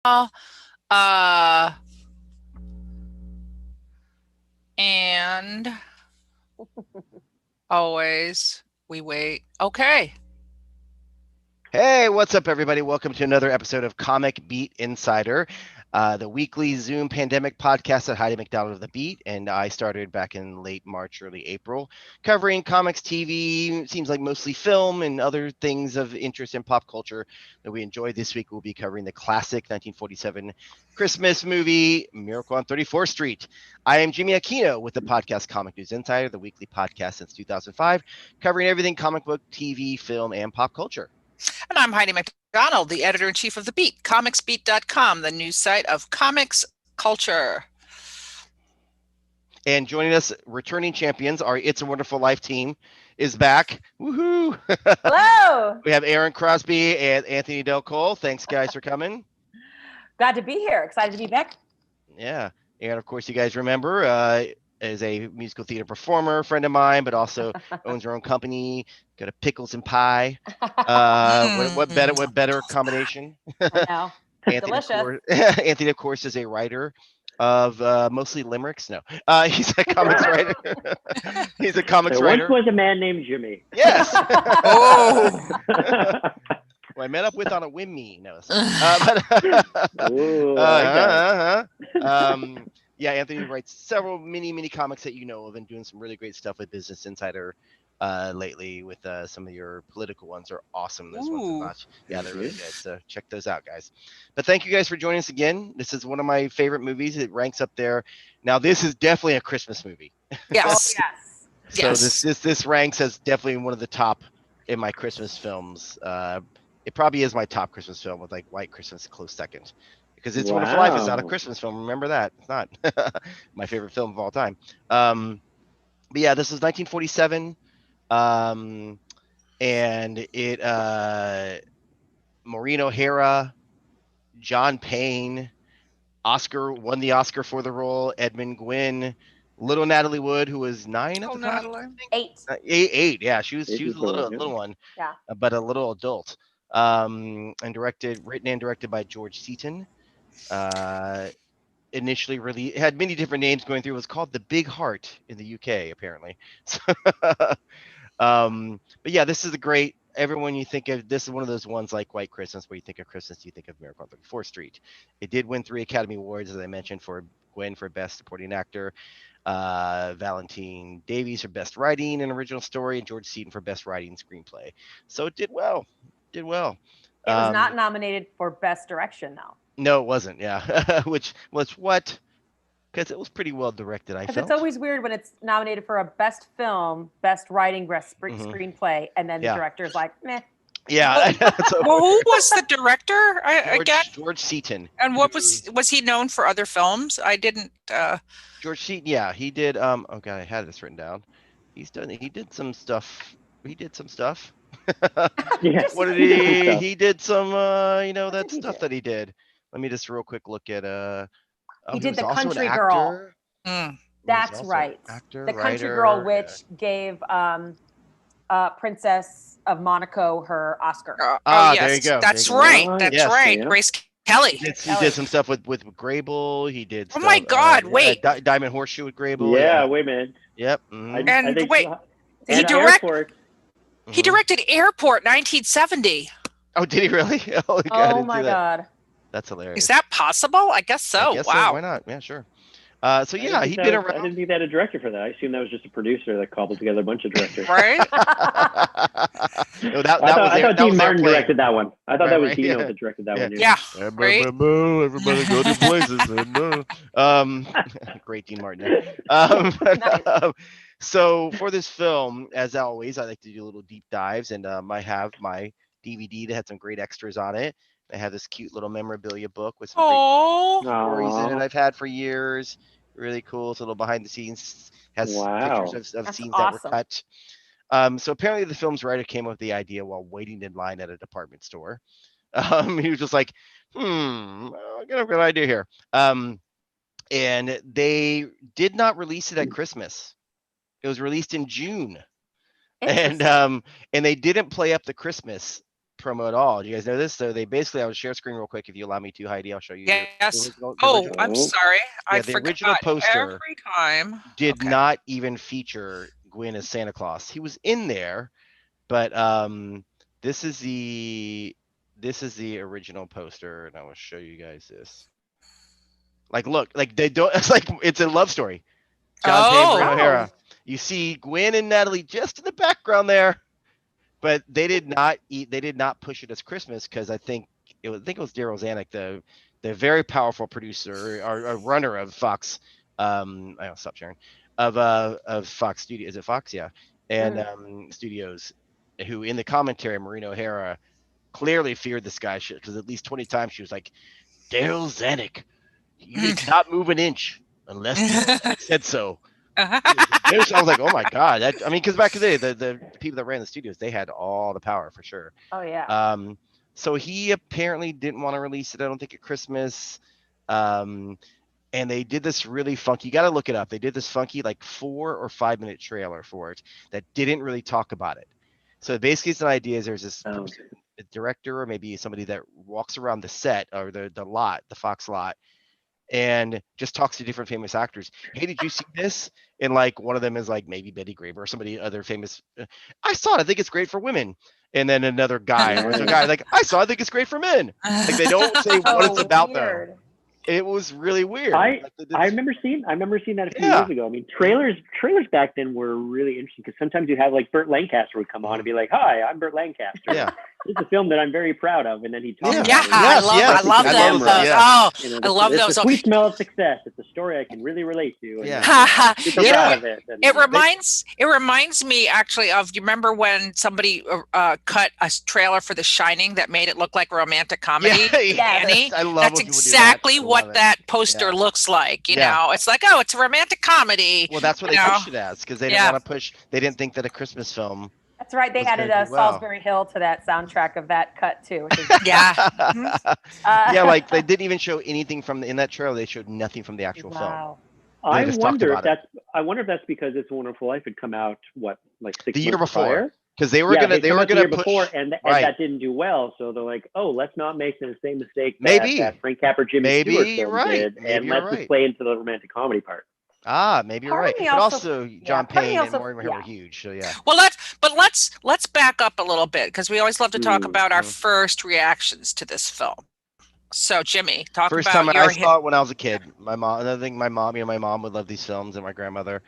Uh, and always we wait. Okay. Hey, what's up, everybody? Welcome to another episode of Comic Beat Insider, the weekly Zoom pandemic podcast that Heidi McDonald of The Beat and I started back in late March, early April, covering comics, TV, seems like mostly film, and other things of interest in pop culture that we enjoy. This week, we'll be covering the classic 1947 Christmas movie, Miracle on 34th Street. I am Jimmy Aquino with the podcast Comic News Insider, the weekly podcast since 2005, covering everything comic book, TV, film, and pop culture. And I'm Heidi McDonald, the editor-in-chief of The Beat, comicsbeat.com, the news site of comics culture. And joining us, returning champions, our It's a Wonderful Life team is back. Woohoo! Hello. We have Erin, Crosby, and Anthony Del Cole. Thanks, guys, for coming. Glad to be here. Excited to be back. Yeah. And, of course, you guys remember, is a musical theater performer, friend of mine, but also owns her own company, got a pickles and pie. What better combination? I know. Anthony, Delicious. Anthony, of course, is a writer of mostly limericks. No, he's a comics writer. He's a comics writer. Once was a man named Jimmy. Yes. Oh. Who I met up with on a whim. No. Yeah, Anthony writes several mini comics that you know of, and doing some really great stuff with Business Insider lately with some of your political ones are awesome. Those ones to watch. Yeah, they're really good. So check those out, guys. But thank you guys for joining us again. This is one of my favorite movies. It ranks up there. Now, this is definitely a Christmas movie. Yes. Oh, yes. So this ranks as definitely one of the top in my Christmas films. It probably is my top Christmas film with like White Christmas close second. Because It's Wonderful Life is not a Christmas film. Remember that. It's not my favorite film of all time. But yeah, this is 1947. And it Maureen O'Hara, John Payne, won the Oscar for the role, Edmund Gwynn, little Natalie Wood, who was 9 at the time. 8. 8, yeah, she was a little one, yeah, but a little adult. And written and directed by George Seaton. Initially really had many different names going through. It was called The Big Heart in the UK, apparently. So, but yeah, this is a great. Everyone you think of, this is one of those ones like White Christmas, where you think of Christmas, you think of Miracle on 34th Street. It did win 3 Academy Awards, as I mentioned, for Gwen for Best Supporting Actor, Valentine Davies for Best Writing and Original Story, and George Seaton for Best Writing Screenplay. So it did well. It was not nominated for Best Direction, though. No, it wasn't. Yeah, which was what? Because it was pretty well directed, I felt. It's always weird when it's nominated for a Best Film, Best Writing, Best Screenplay, and then the director's like, meh. Yeah. Well, who was the director? George Seaton. And what was he known for other films? I didn't. George Seaton, yeah, he did. Oh god, I had this written down. He did some stuff. Yes. What did he? He did some. That stuff that he did. Let me just real quick look at. He did The Country Girl. That's right. The Country Girl, which gave Princess of Monaco her Oscar. Yes, there you go. That's right. That's right. Yeah. Grace Kelly. He did some stuff with Grable. He did. Oh my God! Wait. Diamond Horseshoe with Grable. Yeah, wait a minute. Yep. He directed Airport 1970. Oh, did he really? Oh my God. That's hilarious. Is that possible? I guess so. Wow. So. Why not? Yeah, sure. So yeah, he'd been around. I didn't think they had a director for that. I assumed that was just a producer that cobbled together a bunch of directors. Right? No, I thought Dean Martin directed that one. I thought that was Dino that directed that one. Yeah. Right. Everybody go to places. Great Dean Martin. So for this film, as always, I like to do little deep dives, and I have my DVD that had some great extras on it. I have this cute little memorabilia book with some great stories in it I've had for years. Really cool. It's a little behind the scenes. Has pictures of scenes that were cut. So apparently the film's writer came up with the idea while waiting in line at a department store. He was just like, I got a good idea here. And they did not release it at Christmas. It was released in June. And they didn't play up the Christmas promo at all. Do you guys know this? So they basically, I will share screen real quick if you allow me to, Heidi. I'll show you. Yes. The Oh, original, I'm sorry. I the forgot original poster every time. did not even feature Gwen as Santa Claus. He was in there, but this is the original poster, and I will show you guys this. Like, look, like they don't. It's like it's a love story. John Payne, Maureen O'Hara. You see Gwen and Natalie just in the background there, but they did not push it as Christmas because I think it was Daryl Zanuck, the very powerful producer or runner of Fox. I'll stop sharing of Fox Studio. Is it Fox? Yeah, and Studios, who in the commentary, Maureen O'Hara clearly feared this guy because at least 20 times she was like, Daryl Zanuck, you did not move an inch unless you said so. I was like, oh my God. Because back in the day, the people that ran the studios, they had all the power for sure. Oh, yeah. So he apparently didn't want to release it, I don't think, at Christmas. And they did this really funky, you got to look it up. They did this funky, like 4 or 5 minute trailer for it that didn't really talk about it. So basically, it's an idea is there's this person, a director or maybe somebody that walks around the set or the lot, the Fox lot, and just talks to different famous actors. Hey, did you see this? And like one of them is like maybe Betty Graver or somebody other famous. I saw it. I think it's great for women. And then another guy or a guy like I saw. I think it's great for men. Like they don't say what it's about though. It was really weird. I remember seeing that a few years ago. I mean, trailers back then were really interesting because sometimes you have like Burt Lancaster would come on and be like, "Hi, I'm Burt Lancaster. Yeah, this is a film that I'm very proud of," and then he talks. I love those. Oh, I love those. It's a sweet smell of success. It's a story I can really relate to. Yeah, super proud of it. It reminds me actually of. You remember when somebody cut a trailer for The Shining that made it look like a romantic comedy? Yes, I love. That's exactly what that poster looks like. You know, it's like, oh, it's a romantic comedy. Well, that's what they pushed it as because they didn't want to push. They didn't think that a Christmas film. That's right. They added Salisbury Hill to that soundtrack of that cut too. Yeah, like they didn't even show anything from in that trailer. They showed nothing from the actual film. I wonder if that's because It's a Wonderful Life had come out like 6 the year months before. prior. Because they were gonna push before, and that didn't do well. So they're like, "Oh, let's not make the same mistake that Frank Capra, Jimmy Stewart film did, and let's just play into the romantic comedy part." Maybe you're right. But also John Payne and Maureen O'Hara were huge. So yeah. Well, let's back up a little bit because we always love to talk about our first reactions to this film. So Jimmy, talk first about time I saw it when I was a kid. My mom, another thing, my mom would love these films, and my grandmother.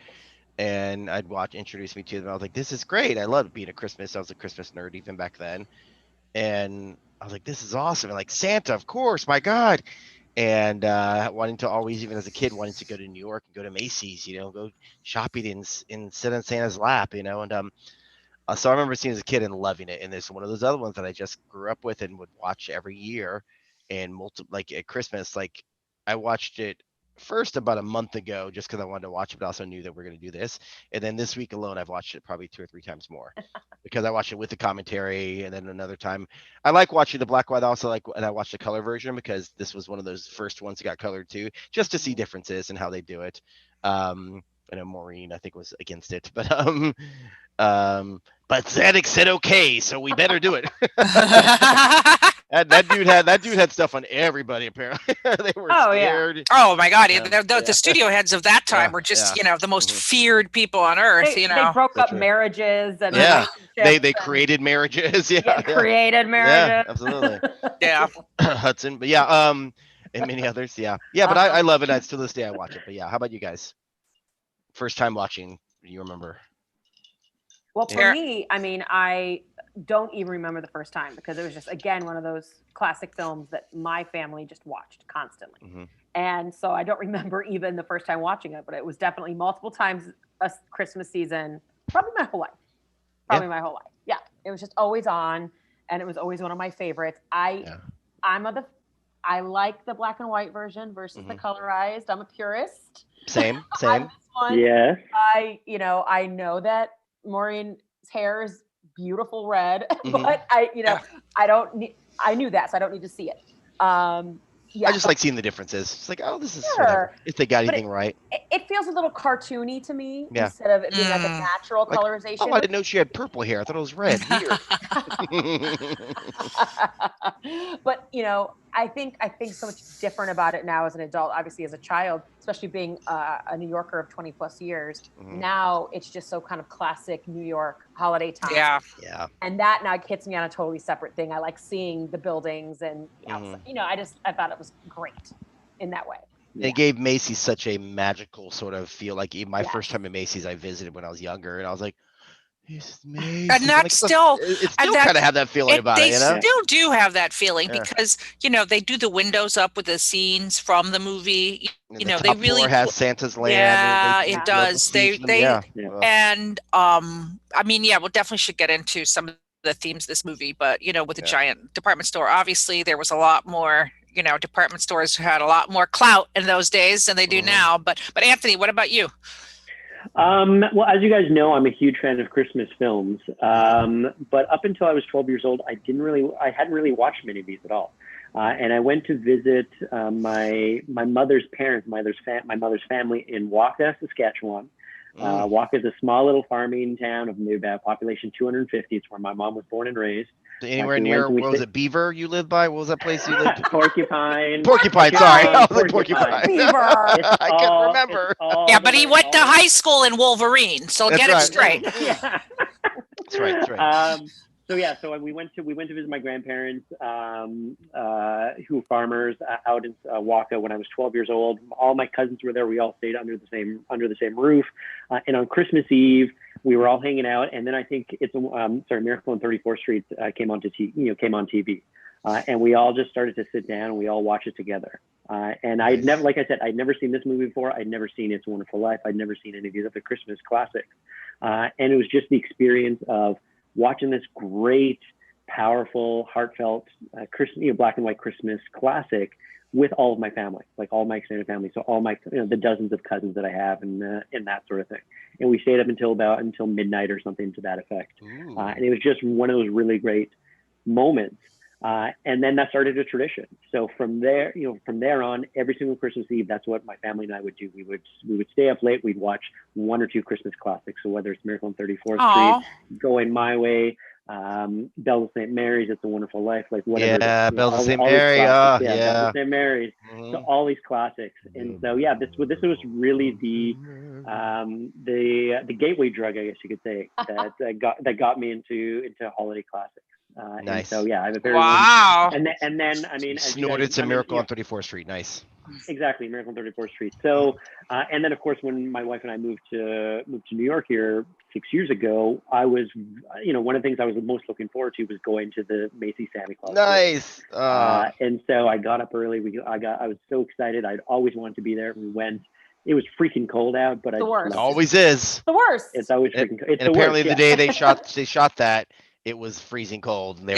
And I'd introduce me to them. I was like, this is great. I loved being a Christmas. I was a Christmas nerd even back then. And I was like, this is awesome. And like Santa, of course, my God. And wanting to always, even as a kid, wanting to go to New York and go to Macy's, go shopping and sit on Santa's lap, And so I remember seeing it as a kid and loving it. And there's one of those other ones that I just grew up with and would watch every year. And like at Christmas, like I watched it first about a month ago just because I wanted to watch it, but also knew that we're going to do this. And then this week alone, I've watched it probably 2 or 3 times more because I watched it with the commentary. And then another time, I like watching the black and white. And I watched the color version because this was one of those first ones that got colored too, just to see differences and how they do it. I know Maureen, I think, was against it, but Zanuck said okay, so we better do it. That dude had stuff on everybody apparently. They were scared. Yeah. Oh my God! The studio heads of that time were just the most feared people on earth. They broke up marriages and they created marriages. Created marriages. Yeah, absolutely. Hudson, but and many others. Yeah. But I love it. And to this day I watch it. But how about you guys? First time watching, you remember? Well, for me, I mean, I don't even remember the first time because it was just, again, one of those classic films that my family just watched constantly. Mm-hmm. And so I don't remember even the first time watching it, but it was definitely multiple times a Christmas season, probably my whole life. Yeah. It was just always on, and it was always one of my favorites. I like the black and white version versus the colorized. I'm a purist. Same. Yeah. I know that Maureen's hair is beautiful red, but I knew that, so I don't need to see it. Yeah, I just like seeing the differences. It's like, oh, this is whatever. If they got anything right. It feels a little cartoony to me instead of it being like a natural colorization. Oh, I didn't know she had purple hair. I thought it was red. Weird. But I think so much different about it now as an adult. Obviously, as a child, especially being a New Yorker of 20 plus years, now it's just so kind of classic New York holiday time. Yeah. And that now hits me on a totally separate thing. I like seeing the buildings, and I thought it was great in that way. It gave Macy's such a magical sort of feel. Like even my first time at Macy's, I visited when I was younger, and I was like, "It's Macy's." And that's still, it still kind of have that feeling about it. They still do have that feeling because they do the windows up with the scenes from the movie. They really has Santa's land. Yeah, it does. And I mean, we definitely should get into some of the themes of this movie. But with a giant department store, obviously there was a lot more. Department stores had a lot more clout in those days than they do now. But Anthony, what about you? Well, as you guys know, I'm a huge fan of Christmas films. But up until I was 12 years old, I hadn't really watched many of these at all. And I went to visit my mother's parents, my mother's family in Waka, Saskatchewan. Waka is a small little farming town of about population 250. It's where my mom was born and raised. Anywhere near, what was it, Beaver you lived by? What was that place you lived? Porcupine. Porcupine, sorry. I was like Porcupine. Beaver. I couldn't remember. But he went to high school in Wolverine, so get it straight. That's right. So we went to visit my grandparents, who were farmers out in Waka when I was 12 years old. All my cousins were there. We all stayed under the same roof. And on Christmas Eve, we were all hanging out. And then I think Miracle on 34th Street came on TV. And we all just started to sit down and we all watched it together. And I'd never, like I said, I'd never seen this movie before. I'd never seen It's a Wonderful Life. I'd never seen any of these other Christmas classics. And it was just the experience of watching this great, powerful, heartfelt, black and white Christmas classic with all of my family, like all my extended family. So all my, the dozens of cousins that I have and that sort of thing. And we stayed up until midnight or something to that effect. And it was just one of those really great moments. And then that started a tradition. So from there on, every single Christmas Eve, that's what my family and I would do. We would stay up late. We'd watch one or two Christmas classics. So whether it's Miracle on 34th Street, Going My Way, Bells of St. Mary's, It's a Wonderful Life, like whatever. Yeah, Bells of St. Mary. Bells of St. Mary's. So all these classics. And so this was really the gateway drug, I guess you could say, that got me into holiday classics. Nice. So I have a very and then I mean, snorted some Miracle on 34th Street. Nice. Exactly, Miracle on 34th Street. So and then of course when my wife and I moved to New York here 6 years ago, I was one of the things I was most looking forward to was going to the Macy's Santa Claus. Nice. And so I got up early. I was so excited. I'd always wanted to be there. We went. It was freaking cold out, but it always is. The worst. It's always freaking cold. And apparently the day they shot that, it was freezing cold. And they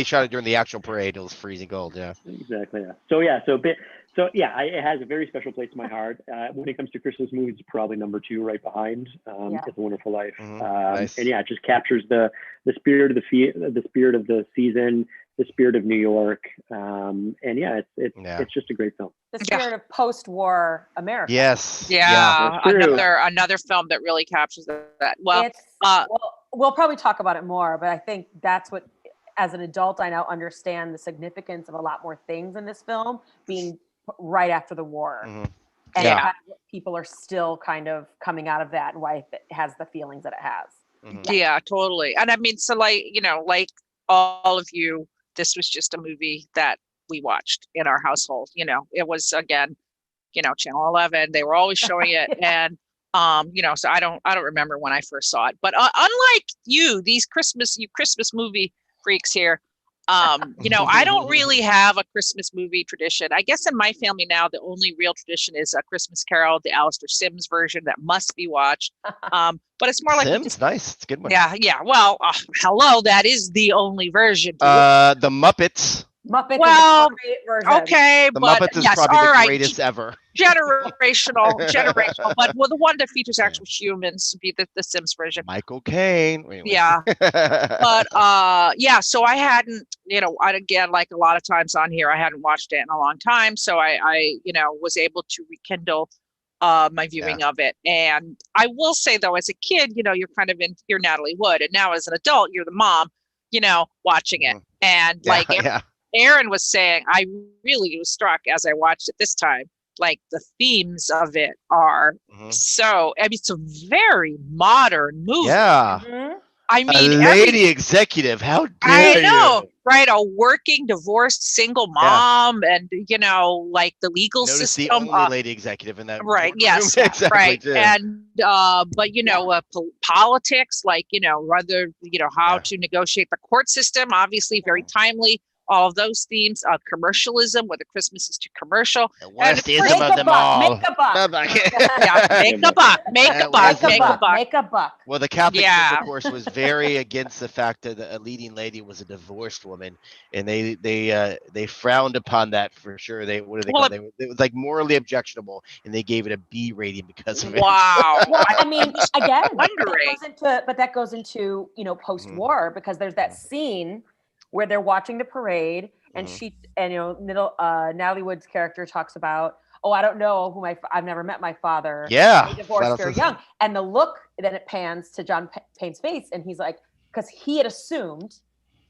shot it during the actual parade. It was freezing cold. Yeah. Exactly. Yeah. It has a very special place in my heart. When it comes to Christmas movies, it's probably number 2, right behind It's a Wonderful Life. Nice. And it just captures the spirit of the spirit of the season, the spirit of New York. It's just a great film. The spirit of post-war America. Yes. Yeah. Another film that really captures that. Well, we'll probably talk about it more, but I think that's what, as an adult, I now understand the significance of a lot more things in this film being right after the war. And people are still kind of coming out of that and why it has the feelings that it has. Yeah, totally. And I mean, so like all of you, this was just a movie that we watched in our household. It was, again, Channel 11, they were always showing it. And so I don't remember when I first saw it, but unlike you Christmas movie freaks here, I don't really have a Christmas movie tradition. I guess in my family now, the only real tradition is A Christmas Carol, the Alistair Sims version that must be watched. But it's more like Sims, nice, it's a good one. Yeah. Well, hello, that is the only version. The Muppets. Muppets Well, is the great version. Okay, The but Muppets is yes, probably all the right. greatest ever. Generational. But well, the one that features actual humans would be the Sims version. Michael Caine. Wait. Yeah. But yeah, so I hadn't, again, like a lot of times on here, I hadn't watched it in a long time. So I was able to rekindle my viewing of it. And I will say though, as a kid, you're kind of you're Natalie Wood, and now as an adult, you're the mom, watching it. And like Erin was saying, I really was struck as I watched it this time. Like the themes of it are so, I mean, it's a very modern movie. Yeah. I mean, a lady executive. How dare I know, you? right? A working, divorced, single mom, and like the legal Notice system. the only lady executive in that. Right. boardroom. Yes. Exactly. Right. Too. And but politics, like rather how to negotiate the court system. Obviously, very timely. All of those themes. Commercialism, whether Christmas is too commercial. The worst-ism of them all. Make a buck. Make a buck. Make a buck. Well, the Catholic Church, of course, was very against the fact that a leading lady was a divorced woman, and they frowned upon that for sure. It was like morally objectionable, and they gave it a B rating because of it. Wow. Well, I mean, again, that goes into post-war, because there's that scene where they're watching the parade, and Natalie Wood's character talks about, I don't know I've never met my father. Yeah. They divorced very young. And the look, then it pans to John Payne's face, and he's like, because he had assumed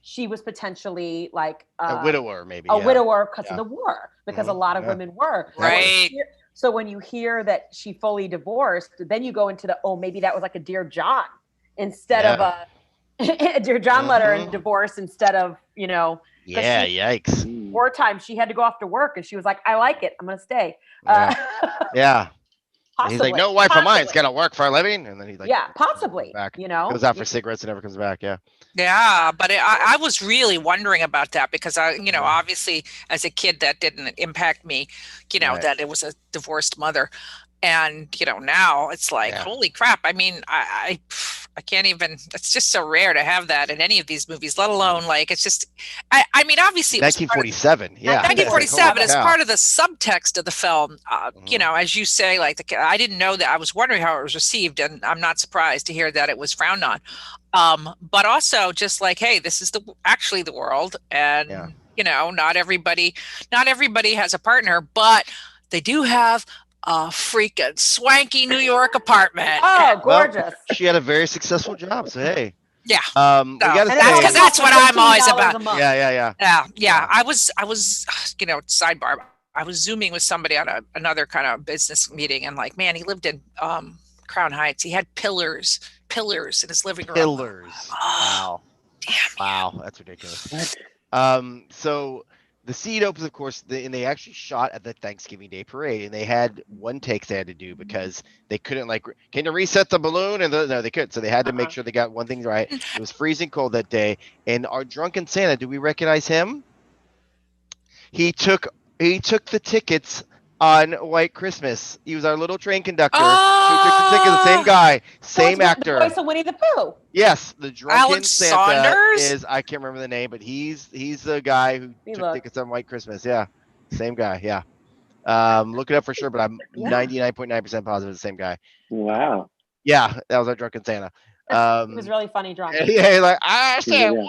she was potentially like a widower, maybe. A widower because of the war, because a lot of women were. Right. So when you hear that she fully divorced, then you go into maybe that was like a Dear John instead of a Dear John letter and divorce instead of, yikes. Wartime, she had to go off to work, and she was like, I like it, I'm going to stay. Yeah. He's like, no wife of mine's got to work for a living. And then he's like, possibly. Back. Goes out for cigarettes and never comes back. Yeah. Yeah, but I was really wondering about that, because obviously as a kid that didn't impact me, that it was a divorced mother. And, now it's like, holy crap. I mean, I can't even, it's just so rare to have that in any of these movies, let alone like, it's just, I mean, obviously it was 1947. 1947 is part of the subtext of the film. As you say, like I didn't know that. I was wondering how it was received, and I'm not surprised to hear that it was frowned on. But also just like, hey, this is actually the world. And, not everybody has a partner, but they do have a freaking swanky New York apartment. Oh, gorgeous. Well, she had a very successful job, so hey. Yeah. We gotta say, because that's what I'm always about. Yeah. I was sidebar. I was Zooming with somebody on another kind of business meeting, and like, man, he lived in Crown Heights. He had pillars in his living room. Pillars. Oh, Wow. Damn. Wow, that's ridiculous. What? So the scene opens, of course, and they actually shot at the Thanksgiving Day parade, and they had one take they had to do because they couldn't, like, can you reset the balloon? And no, they couldn't. So they had to make sure they got one thing right. It was freezing cold that day. And our drunken Santa, do we recognize him? He took the tickets on White Christmas. He was our little train conductor. Who took the tickets, the same guy, same actor. The voice of Winnie the Pooh. Yes, the drunken Alex Santa Saunders? is, I can't remember the name, but he's the guy who took tickets on White Christmas. Yeah, same guy. Yeah. Look it up for sure, but I'm 99.9% positive it's the same guy. Wow. Yeah, that was our drunken Santa. It was really funny drunk. Yeah, like, I stay warm.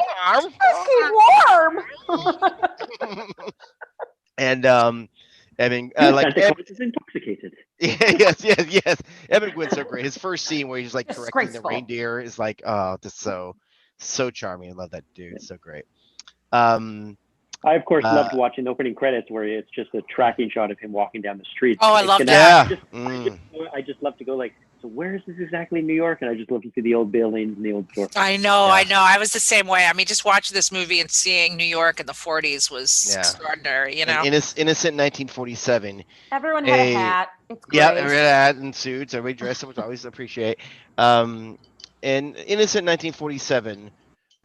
And I mean, like Santa Claus is intoxicated. yes. Evan Gwyn's so great. His first scene where he's like correcting the reindeer is like, oh, just so charming. I love that dude. It's so great. I of course loved watching the opening credits where it's just a tracking shot of him walking down the street. Oh, I love that. I just love to go like, so where is this exactly in New York? And I just love to see the old buildings and the old stores. I know. I was the same way. I mean, just watching this movie and seeing New York in the 40s was extraordinary, Innocent 1947. Everyone had a hat. It's great. Yeah, everyone had a hat and suits. Everybody dressed up, which I always appreciate. And Innocent 1947,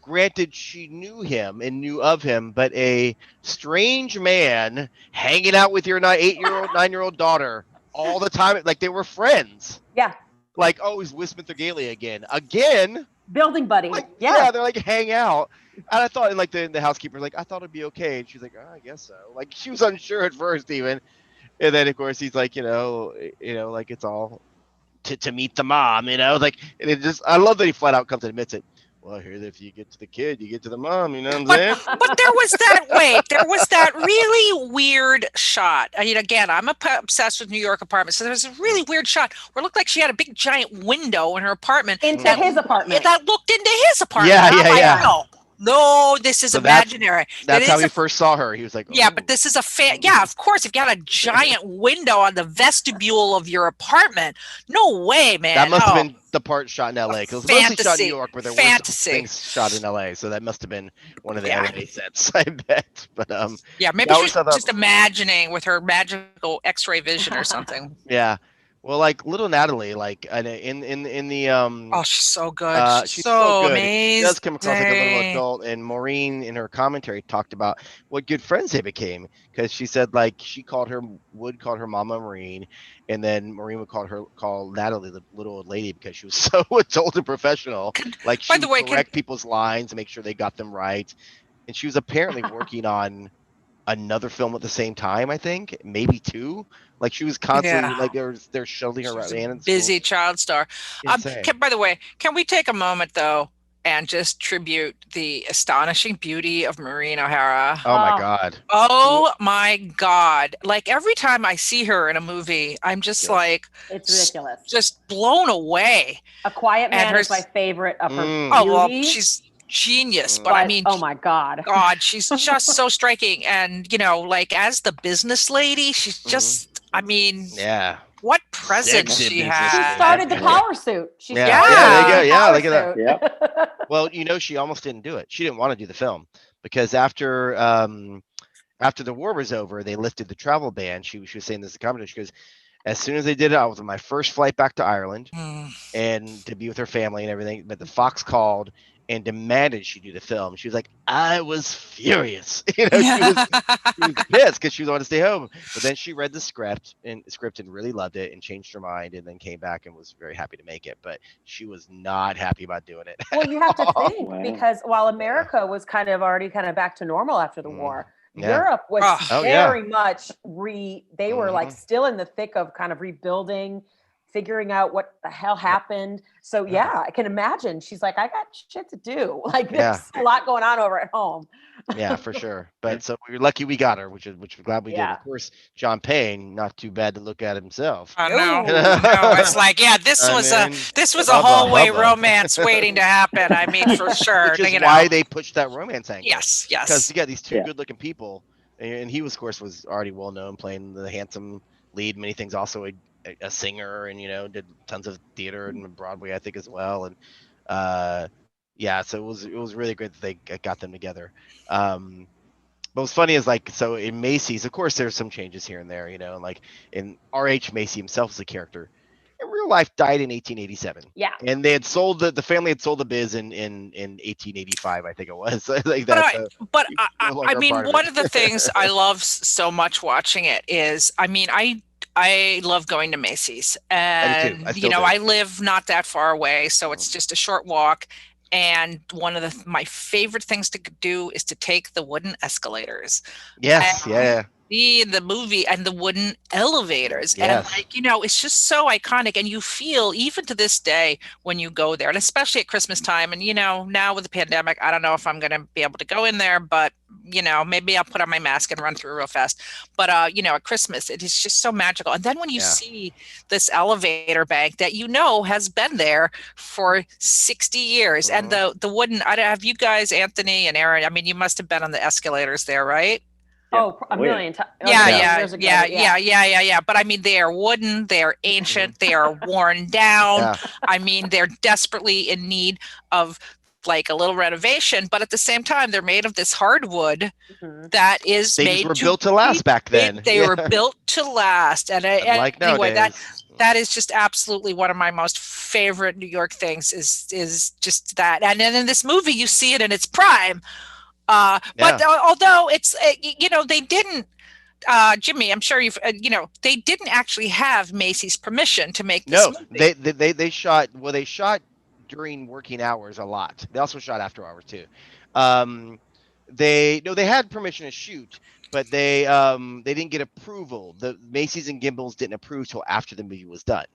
granted, she knew him and knew of him, but a strange man hanging out with your 9-year-old daughter all the time, like they were friends. Yeah. Like, oh, he's with Mr. Gailey again. Building buddy. Like, yeah, they're like hang out. And I thought, and like the housekeeper, like, I thought it'd be okay, and she's like, oh, I guess so. Like she was unsure at first, even, and then of course he's like, like it's all to meet the mom, like, and it just, I love that he flat out comes and admits it. Well, I hear that if you get to the kid, you get to the mom. You know what I'm saying? But there was that really weird shot. I mean, again, I'm obsessed with New York apartments. So there was a really weird shot where it looked like she had a big giant window in her apartment. Into his apartment. That looked into his apartment. Yeah. No, this is So imaginary. That's how he first saw her. He was like, oh. Yeah, but this is yeah, of course. If you got a giant window on the vestibule of your apartment, no way, man. That must have been the part shot in LA, because it was mostly shot in New York, where there were things shot in LA. So that must have been one of the LA sets, I bet. But yeah, maybe she's just imagining with her magical X-ray vision or something. Yeah. Well, like little Natalie, like in the oh, she's so good. She's so good. Amazing. She does come across like a little adult. And Maureen, in her commentary, talked about what good friends they became, because she said like she would call her Mama Maureen, and then Maureen would call Natalie the little old lady, because she was so adult and professional. Like she would correct people's lines, make sure they got them right, and she was apparently working on another film at the same time. I think maybe two. Like she was constantly like they're shuttling her around. And busy child star. By the way, can we take a moment though and just tribute the astonishing beauty of Maureen O'Hara? Oh my God. Oh my God. Like every time I see her in a movie, I'm just like, it's ridiculous. Just blown away. A Quiet Man is my favorite of her beauty. Oh, well, she's genius, but I mean, oh my God, she's just so striking. And like as the business lady, she's just, I mean, what presence she has. She started the power suit. There you go. Yeah, look at that. Yeah. Well, she almost didn't do it. She didn't want to do the film, because after the war was over, they lifted the travel ban. She was saying this in commentary. She goes, as soon as they did it, I was on my first flight back to Ireland and to be with her family and everything. But the Fox called and demanded she do the film. She was like, I was furious. She was pissed because she wanted to stay home. But then she read the script and really loved it and changed her mind, and then came back and was very happy to make it. But she was not happy about doing it. Well, you have to think, because while America was already back to normal after the war, Europe was very much they were like still in the thick of rebuilding, figuring out what the hell happened. So I can imagine she's like, I got shit to do. Like there's a lot going on over at home. Yeah, for sure. But so we're lucky we got her, which we're glad we did. Of course, John Payne, not too bad to look at himself. I know. It's like, this was a hallway romance waiting to happen. I mean, for sure. Which is why they pushed that romance angle. Yes. Because you got these two good-looking people, and he, of course, was already well known, playing the handsome lead, many things. Also a singer, and did tons of theater and Broadway, I think, as well. And so it was really great that they got them together. But what's funny is so in Macy's, of course, there's some changes here and there, like in R.H. Macy himself as a character in real life died in 1887. Yeah. And they had sold the family had sold the biz in 1885, I think it was. Like that. But I mean, one of the things I love so much watching it is, I mean, I love going to Macy's, and I live not that far away, so it's just a short walk. And one of my favorite things to do is to take the wooden escalators. Yes, See the movie and the wooden elevators, and it's just so iconic. And you feel, even to this day, when you go there, and especially at Christmas time. And now with the pandemic, I don't know if I'm going to be able to go in there, but maybe I'll put on my mask and run through real fast. But at Christmas, it is just so magical. And then when you see this elevator bank that has been there for 60 years, and the wooden, have you guys, Anthony and Erin? I mean, you must have been on the escalators there, right? Oh, a million times. Yeah. But I mean, they are wooden, they are ancient, they are worn down. I mean, they're desperately in need of like a little renovation, but at the same time, they're made of this hardwood that is Things were built to last back then. They were built to last. And anyway, that is just absolutely one of my most favorite New York things is just that. And then in this movie, you see it in its prime. But although it's, they didn't, Jimmy, I'm sure they didn't actually have Macy's permission to make this movie. They shot during working hours a lot. They also shot after hours too. They had permission to shoot, but they didn't get approval. The Macy's and Gimbels didn't approve till after the movie was done.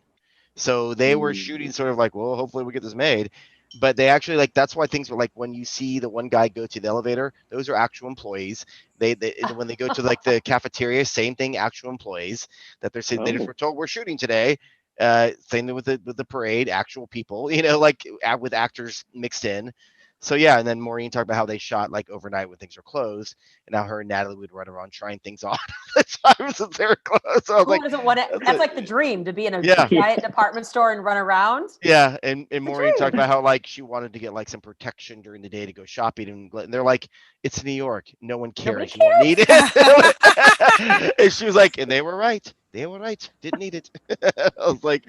So they were shooting sort of like, well, hopefully we get this made. But they actually like that's why things were like when you see the one guy go to the elevator, those are actual employees. They when they go to like the cafeteria, same thing, actual employees that they're saying they just were told we're shooting today. Same thing with the parade, actual people, like with actors mixed in. So yeah, and then Maureen talked about how they shot like overnight when things were closed, and now her and Natalie would run around trying things on the time since they were closed. So I was Who doesn't want it? That's like the dream, to be in a Yeah. giant department store and run around. Yeah, and Maureen dream. talked about how like she wanted to get like some protection during the day to go shopping, and they're like, it's New York, no one cares, you won't need it. And she was like, and they were right, didn't need it. I was like,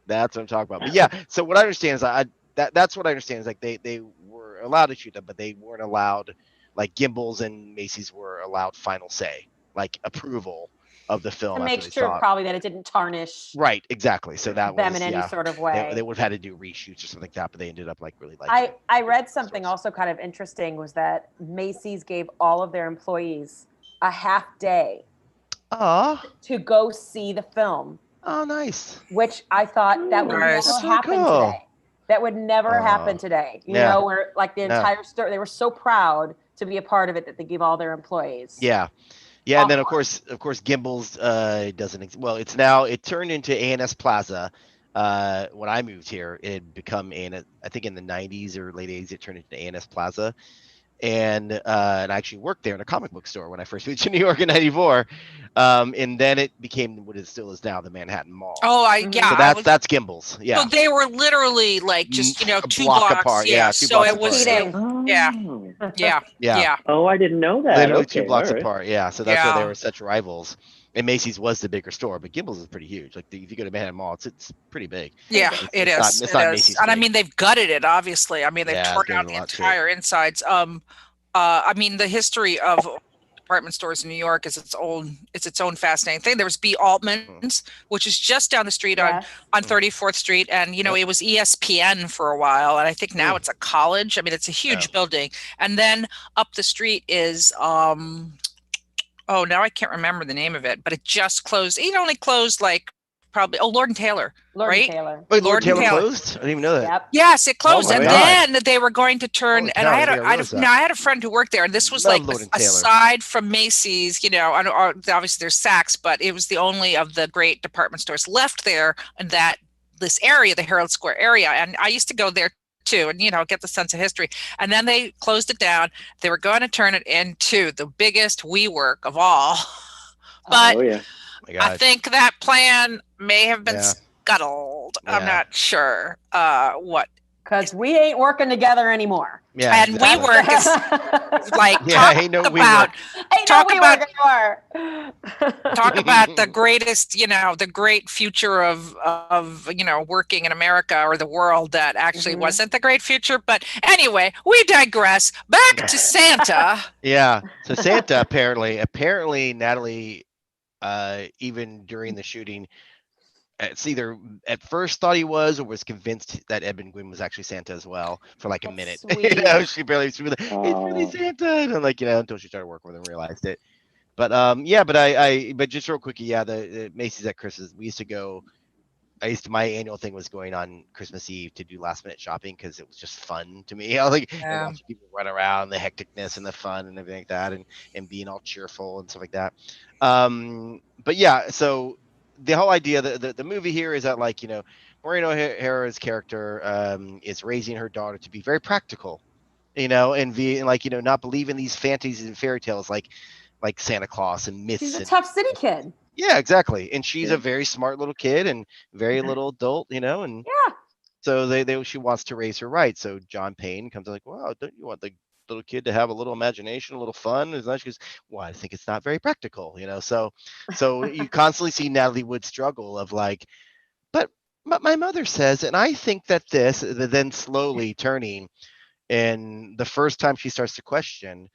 that's what I'm talking about. But yeah, so what I understand is that's what I understand is like they were allowed to shoot them, but they weren't allowed, like Gimbels and Macy's were allowed final say, like approval of the film To after make they sure saw it. probably that it didn't tarnish Right, exactly. So that them was in any sort of way. they would have had to do reshoots or something like that, but they ended up like really liking I read something also kind of interesting was that Macy's gave all of their employees a half day to go see the film. Oh, nice. Which I thought that would Nice. never That's really happen cool. today. That would never happen today. You know, where like the entire store, they were so proud to be a part of it that they give all their employees. Yeah. Yeah, and then of course Gimbels doesn't well, it turned into A&S Plaza. When I moved here, it had become A&S, I think in the 90s or late 80s it turned into A&S Plaza. And I actually worked there in a comic book store when I first moved to New York in '94, and then it became what it still is now, the Manhattan Mall. Oh, So that's Gimbels. Yeah. So they were literally like just a two block blocks apart. Yeah. Two So blocks it was. apart. Yeah. Oh, I didn't know that. Literally Okay, 2 blocks all right. apart. Yeah. So that's why they were such rivals. And Macy's was the bigger store, but Gimbels is pretty huge. Like if you go to Manhattan Mall, it's pretty big. Yeah, it is. It's not Macy's and I big. mean they've gutted it. Obviously, I mean they've torn out the entire insides. I mean the history of department stores in New York is its own fascinating thing. There was B. Altman's, which is just down the street on 34th Street, and it was ESPN for a while, and I think now it's a college. I mean, it's a huge building, and then up the street is oh, now I can't remember the name of it, but it just closed. It only closed like probably Lord and Taylor. Lord and Taylor. Wait, Lord and Taylor closed? I didn't even know that. Yep. Yes, it closed, Oh, and then they were going to turn. And I had a friend who worked there, and this was like aside from Macy's, obviously there's Saks, but it was the only of the great department stores left there in this area, the Herald Square area, and I used to go there too, and get the sense of history. And then they closed it down. They were going to turn it into the biggest WeWork of all, but I think that plan may have been scuttled. I'm not sure what. Because we ain't working together anymore. Yeah, and WeWork is like talk about the greatest, the great future of working in America or the world that actually wasn't the great future. But anyway, we digress. Back to Santa. Yeah. So Santa apparently Natalie, even during the shooting, it's either at first thought he was or was convinced that Edmund Gwynn was actually Santa as well for like a minute. She barely was like, it's really Santa, and I'm like, until she started working with him, realized it. But but just real quick, the Macy's at Christmas, my annual thing was going on Christmas Eve to do last minute shopping because it was just fun to me. I was like watching people run around, the hecticness and the fun and everything like that, and being all cheerful and stuff like that. But yeah, so the whole idea, the movie here is that Maureen O'Hara's character is raising her daughter to be very practical, and not believe in these fantasies and fairy tales like Santa Claus and myths. She's a tough city kid. Yeah, exactly. And she's a very smart little kid and very little adult, and so she wants to raise her right. So John Payne comes like, wow, don't you want the little kid to have a little imagination, a little fun? And she goes, well, I think it's not very practical, so you constantly see Natalie Wood struggle of like, but my mother says, and I think that then slowly turning, and the first time she starts to question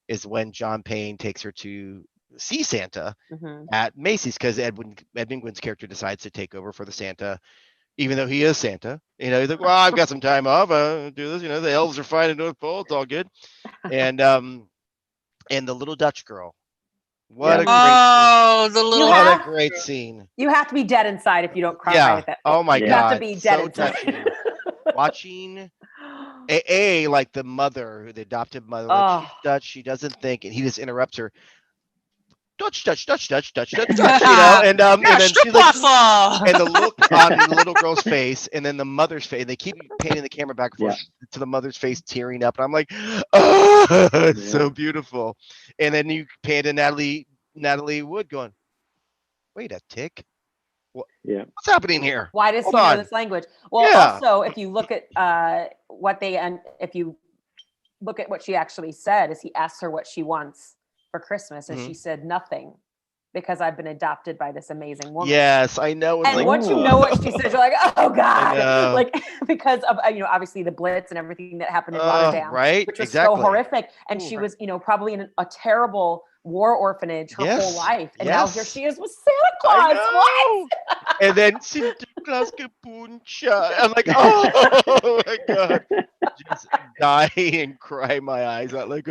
is when John Payne takes her to see Santa at Macy's, because Edmund Gwynn's character decides to take over for the Santa, even though he is Santa. He's like, well, I've got some time off. Do this. The elves are fine in North Pole. It's all good. And the little Dutch girl. What a great scene. The little What a great scene. You have to be dead inside if you don't cry at that. Oh my you God. You have to be dead so inside. Touching. Watching like the mother, the adoptive mother, she's Dutch, she doesn't think, and he just interrupts her. Dutch, and yes, and then she's like, waffle. and the look on the little girl's face, and then the mother's face, and they keep painting the camera back and forth to the mother's face tearing up, and I'm like, oh, it's so beautiful. And then you pan to Natalie Wood going, wait a tick. What's happening here? Why does he know this language? Well, also, if you look at if you look at what she actually said, is he asked her what she wants for Christmas, and she said nothing, because I've been adopted by this amazing woman. Yes, I know. And once you know what she said, you're like, oh God, like, because of obviously the Blitz and everything that happened in Rotterdam, right? Which was so horrific. And she was, probably in a terrible war orphanage her whole life, and now here she is with Santa Claus. What? And then Sinterklaas Kapoensje. I'm like, oh my God, just die and cry my eyes out like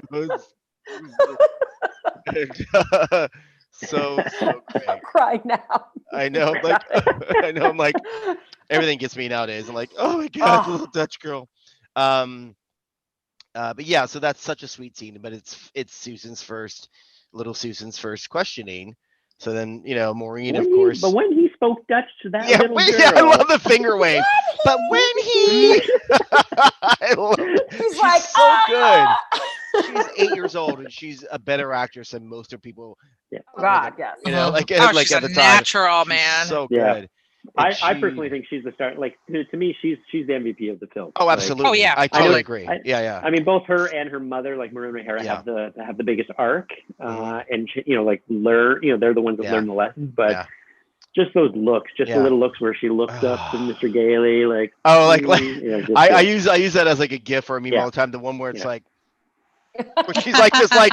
so great. I'm crying now. I know, I'm like, everything gets me nowadays. I'm like, oh my God, the little Dutch girl. But yeah, so that's such a sweet scene. But it's little Susan's first questioning. So then, Maureen, of course. But when he spoke Dutch to that little girl. Yeah, I love the finger wave. But when he, he's she's like, so good. She's 8 years old, and she's a better actress than most of people. God, yes. She's at a the time, natural, man. So good. I personally think she's the star. Like to me, she's the MVP of the film. Oh, absolutely. I totally agree. I mean, both her and her mother, like Maria O'Hara, have the biggest arc, and learn. They're the ones that learn the lessons. But just those looks, the little looks where she looks up to Mr. Gailey, like I use that as like a gif or a meme all the time. The one where it's like. Where she's like just like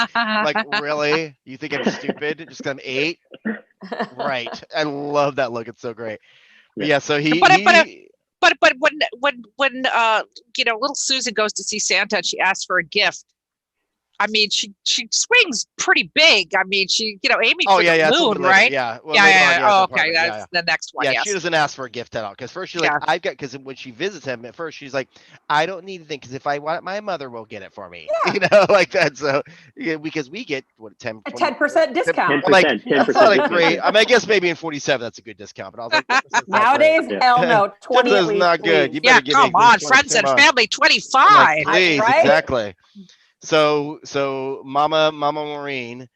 really? You think I'm stupid? Just 'cause I'm 8? Right. I love that look. It's so great. But so But when little Susan goes to see Santa and she asks for a gift, I mean, she swings pretty big. I mean, she aiming for the moon, right? Yeah. Okay, that's the next one. Yeah, she doesn't ask for a gift at all. Because first she's like, because when she visits him at first, she's like, I don't need anything, because if I want it, my mother will get it for me. Like that. So because we get a 10% discount. I'm like, that's not a great. I mean, I guess maybe in 47 that's a good discount. But I was like, nowadays, hell no, 20 is not good. You better come on, friends and family, 25. Like, please, exactly. So Mama Maureen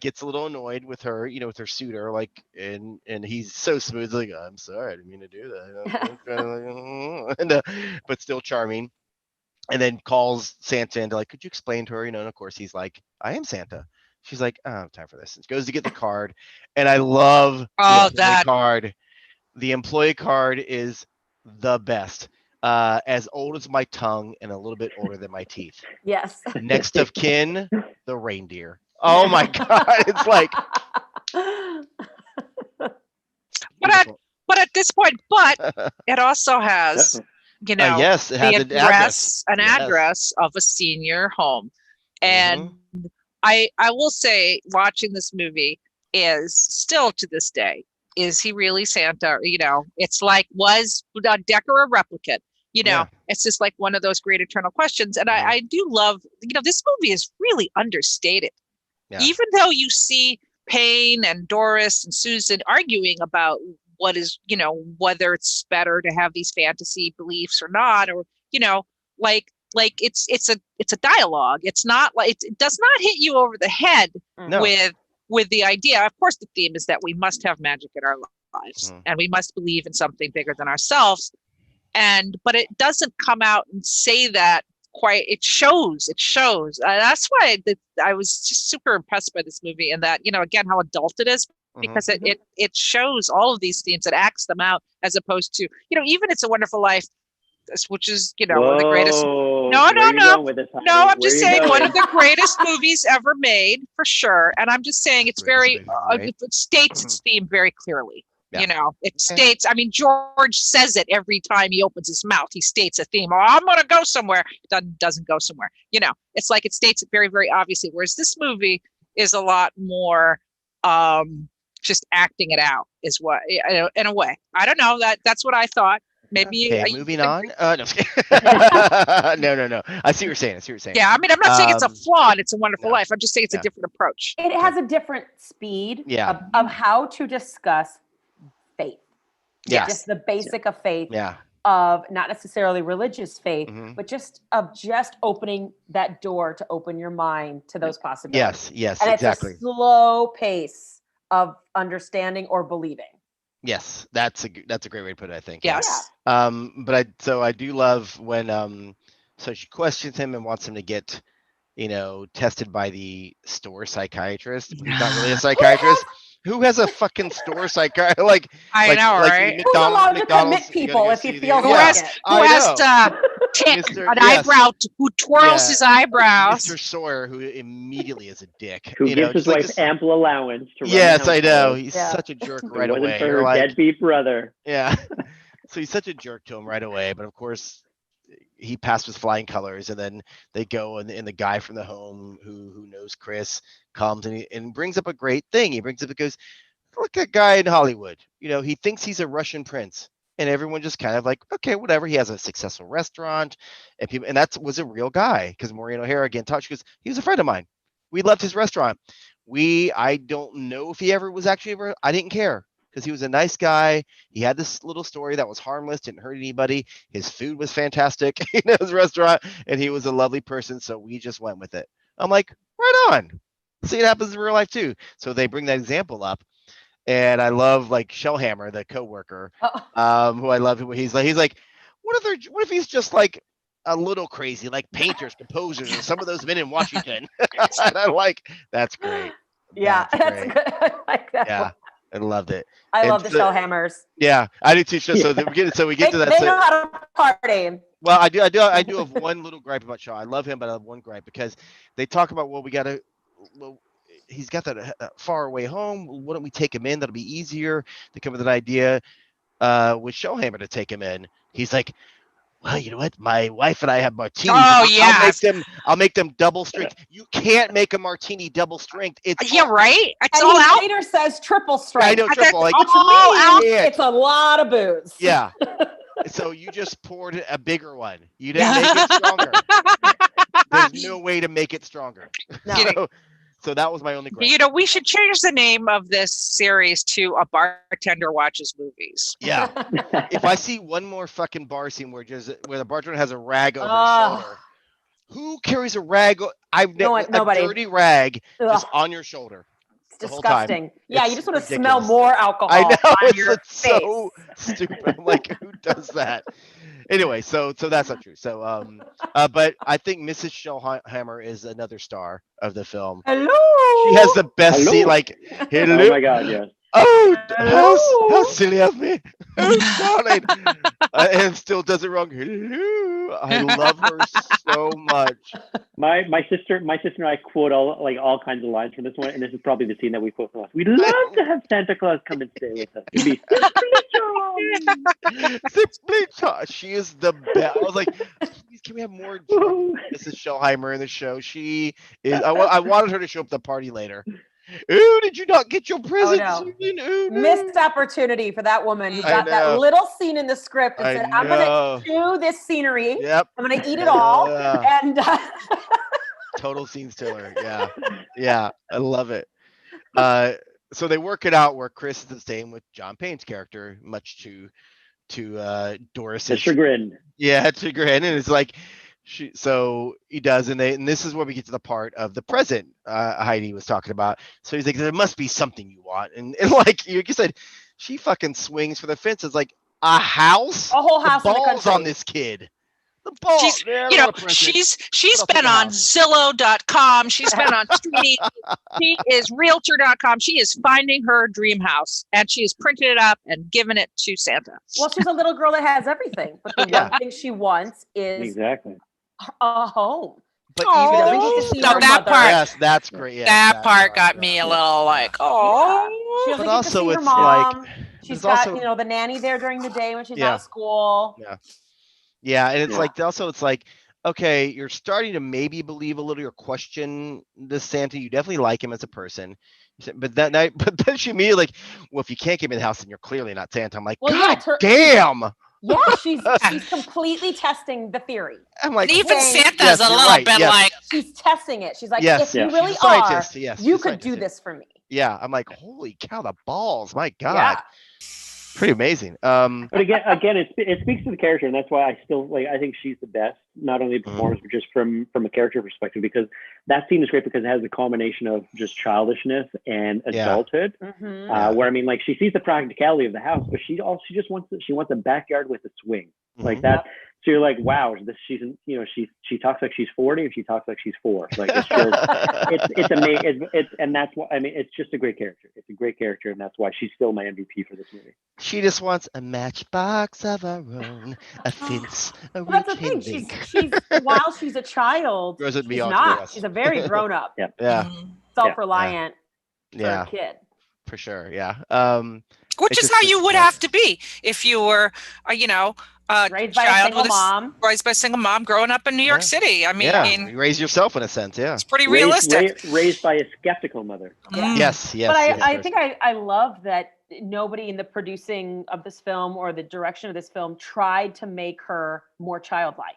gets a little annoyed with her, with her suitor, like, and he's so smooth, like, I'm sorry, I didn't mean to do that, but still charming. And then calls Santa and like, could you explain to her, and of course he's like, I am Santa. She's like, I don't have time for this. And she goes to get the card, and I love the card. The employee card is the best. As old as my tongue and a little bit older than my teeth. Yes. Next of kin, the reindeer. Oh my God. It's like. But at this point, it also has, yes, it has an address of a senior home. And I will say, watching this movie is still to this day, is he really Santa? It's like, was Decker a replicant? It's just like one of those great eternal questions. And I do love, this movie is really understated. Yeah. Even though you see Payne and Doris and Susan arguing about what is, whether it's better to have these fantasy beliefs or not, or, like it's a dialogue. It's not like, it does not hit you over the head with the idea. Of course, the theme is that we must have magic in our lives and we must believe in something bigger than ourselves. But it doesn't come out and say that quite. It shows. That's why I was just super impressed by this movie, and that, again, how adult it is, because it shows all of these themes, it acts them out, as opposed to, even It's a Wonderful Life, which is, one of the greatest. No, I'm just saying one of the greatest movies ever made, for sure. And I'm just saying it's very, it states its theme very clearly. Yeah. You know, it states, I mean, George says it every time he opens his mouth. He states a theme, or I'm going to go somewhere. Doesn't go somewhere. You know, it's like it states it very, very obviously. Whereas this movie is a lot more just acting it out is what, in a way. I don't know. That's what I thought. Maybe. Okay, moving on. No, no. I see what you're saying. Yeah, I mean, I'm not saying it's a flaw and it's a wonderful no. life. I'm just saying it's a different approach. It has a different speed of how to discuss faith. Yes. Just the basic of faith. Yeah. Of not necessarily religious faith, but just opening that door to open your mind to those possibilities. Yes, and exactly. It's a slow pace of understanding or believing. Yes, that's a great way to put it, I think. Yes. But I do love when so she questions him and wants him to get, tested by the store psychiatrist. He's not really a psychiatrist. Who has a fucking store psychiatrist? I know, right? Who's allowed to commit people if he feels like it? Who has an eyebrow? Who twirls his eyebrows? Mr. Sawyer, who immediately is a dick. Who gives his wife ample allowance to run Yes, I know. He's such a jerk right away. Wasn't for her deadbeat brother. Yeah. So he's such a jerk to him right away. But of course, he passed with flying colors, and then they go and the guy from the home who knows Chris comes and brings up a great thing. He brings up, it goes, look at that guy in Hollywood. He thinks he's a Russian prince, and everyone just kind of like, okay, whatever. He has a successful restaurant, and that was a real guy, because Maureen O'Hara again talked. She goes, he was a friend of mine. We loved his restaurant. I don't know if he ever was actually I didn't care. Because he was a nice guy. He had this little story that was harmless, didn't hurt anybody. His food was fantastic in his restaurant, and he was a lovely person. So we just went with it. I'm like, right on. See, it happens in real life too. So they bring that example up, and I love Shellhammer, the coworker, who I love. He's like, what if he's just like a little crazy, like painters, composers, and some of those men in Washington? And I'm like, that's great. Yeah, that's great. Good. I like that. Yeah. I loved it. I love the Shellhammers. Yeah, I do too. So we get to that. They know how to party. Well, I do have one little gripe about Shaw. I love him, but I have one gripe because they talk about he's got that far away home. Why don't we take him in? That'll be easier. They come with an idea with Shellhammer to take him in. He's like, well, you know what? My wife and I have martinis. Oh, yeah. I'll make them double strength. You can't make a martini double strength. It's right. It's and all out. Later says triple strength. I know triple. Like, all out. It's a lot of booze. Yeah. So you just poured a bigger one. You didn't make it stronger. There's no way to make it stronger. No. So that was my only gripe. We should change the name of this series to A Bartender Watches Movies. Yeah. If I see one more fucking bar scene where the bartender has a rag over his shoulder, who carries a rag? Nobody. A dirty rag just on your shoulder. It's disgusting. Yeah, you just want to smell ridiculous. More alcohol. I know, on your it's face. so stupid. I'm like, who does that? Anyway, so that's not true. So, but I think Mrs. Shellhammer is another star of the film. Hello. She has the best scene. Like, hello. Oh my God, yes. Oh, how silly of me. Oh, darling. And still does it wrong. Hello. I love her so much. My sister and I quote all kinds of lines from this one, and this is probably the scene that we quote from us. We'd love to have Santa Claus come and stay with us. It'd be simply charming. She is the best. I was like, please, can we have more Mrs. Shellhammer in the show? She is. I wanted her to show up at the party later. Ooh, did you not get your present? Oh, no. Ooh, no. Missed opportunity for that woman who got that little scene in the script and said, I'm going to chew this scenery. Yep. I'm going to eat it all. Yeah. And total scene stealer. Yeah. Yeah. I love it. So they work it out where Chris is staying with John Payne's character, much to Doris's chagrin. Yeah, chagrin. And it's like, so he does, and this is where we get to the part of the present Heidi was talking about. So he's like, there must be something you want, and like you said, she fucking swings for the fence. It's like a house, a whole house. The balls on this kid. The balls. She's been on Zillow.com. She's been on Street. She is Realtor.com. She is finding her dream house, and she has printed it up and given it to Santa. Well, she's a little girl that has everything, but the one thing she wants is exactly a home. but Oh, even doesn't though get to she's see no, her that mother. part, yes, that's great. Yes, that part part, got me yeah. a little like, She oh. doesn't But get to also see her it's like, mom. but She's it's got, also the nanny there during the day when she's out yeah, of school. yeah. Yeah, and it's Yeah. like also it's like, okay, you're starting to maybe believe a little or question this Santa. You definitely like him as a person. But that night, but then she immediately like, well, if you can't get me in the house, then you're clearly not Santa. I'm like, Well, yeah, God damn. Yeah, she's completely testing the theory. I'm like, And even saying- Santa's yes, a you're little right. bit Yes. like, She's testing it. She's like, Yes, if you she's really a scientist. are, Yes, you she's a could do scientist. this for me. Yeah, I'm like, holy cow, the balls. My God. Yeah. Pretty amazing. But again, it speaks to the character, and that's why I still like. I think she's the best, not only performance, but just from a character perspective. Because that scene is great because it has a combination of just childishness and adulthood. Mm-hmm. Where I mean, like she sees the practicality of the house, but she just wants a backyard with a swing like that. So you're like, wow, she talks like she's 40 and she talks like she's 4. Like it's just it's amazing. And that's why I mean it's just a great character. It's a great character, and that's why she's still my MVP for this movie. She just wants a matchbox of her own, a fence, a Well, that's the chain thing. link. She's while she's a child, Grows it she's beyond not. grass. She's a very grown up, Yeah. Yeah, self-reliant for yeah, a kid. for sure. Yeah. which It's is just how this- you would yeah. have to be if you were, Raised by a child single with mom. raised by a single mom growing up in New York Yeah. City. I mean, Yeah, you raise yourself in a sense. Yeah. it's pretty realistic. Raised by a skeptical mother. Yeah. Yes. Yes. But yes, I yes. think I love that nobody in the producing of this film or the direction of this film tried to make her more childlike.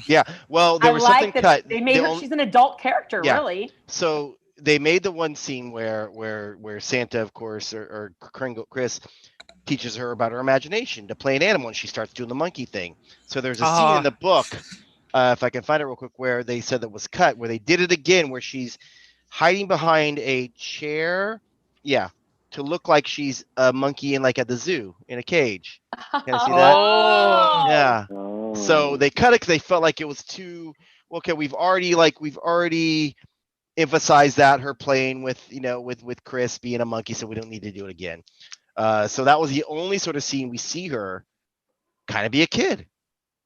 Yeah. Well, there I was like something that cut. they made her. She's an adult character, Yeah. really. So they made the one scene where Santa, of course, or Chris teaches her about her imagination to play an animal, and she starts doing the monkey thing. So there's a scene in the book, if I can find it real quick, where they said that was cut, where they did it again, where she's hiding behind a chair, to look like she's a monkey in like at the zoo in a cage. Can I see that? Oh. Yeah. Oh. So they cut it because they felt like it was too. Okay, we've already emphasized that her playing with with Chris being a monkey, so we don't need to do it again. So that was the only sort of scene we see her kind of be a kid,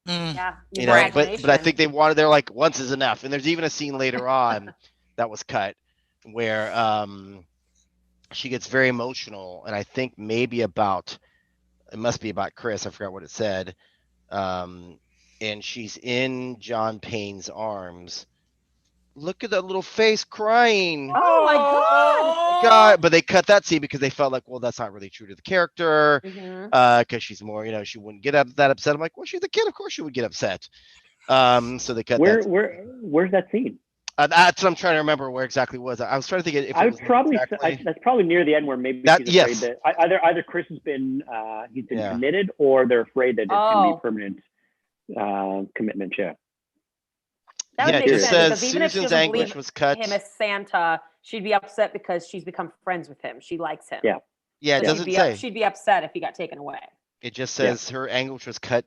Yeah. but I think they're like, once is enough. And there's even a scene later on that was cut where she gets very emotional, and I think maybe it must be about Chris. I forgot what it said. And she's in John Payne's arms. Look at that little face crying. Oh my God. God, but they cut that scene because they felt like, well, that's not really true to the character. Mm-hmm. Because she's more, she wouldn't get that upset. I'm like, well, she's a kid, of course she would get upset. So they cut that. Where's that scene? That's what I'm trying to remember where exactly was. I was trying to think if it was that's probably near the end where maybe she's afraid that either Chris has been he's been committed, or they're afraid that it's going to be a permanent commitment. Yeah. That would it make just sense, says because even if she Susan's doesn't anguish believe was cut. him as Santa, she'd be upset because she's become friends with him. She likes him. Yeah. Yeah, it So doesn't say. she'd be upset if he got taken away. It just says her anguish was cut.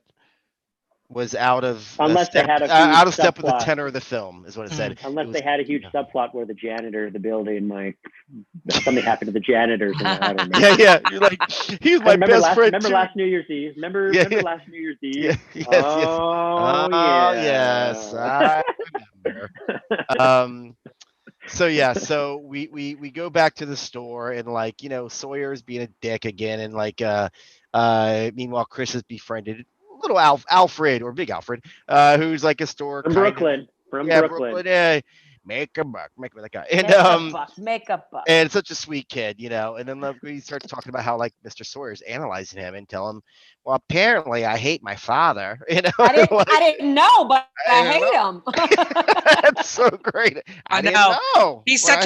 Was out of they had out of step with the tenor of the film, is what it said. Unless they had a huge subplot where the janitor of the building, like something happened to the janitors. I don't know. Yeah. You're like, he's my best friend. Remember last New Year's Eve? Remember last New Year's Eve? Yes. Yes. I remember. So we go back to the store, and Sawyer's being a dick again, and meanwhile Chris is befriended little Alfred or Big Alfred, who's like a store from Brooklyn. Yeah, make a buck, make that guy, and make a buck. and it's such a sweet kid, and then he starts talking about how like Mr. Sawyer's analyzing him and tell him, well, apparently I hate my father, I didn't know, but I hate him. That's so great. I didn't know. He's such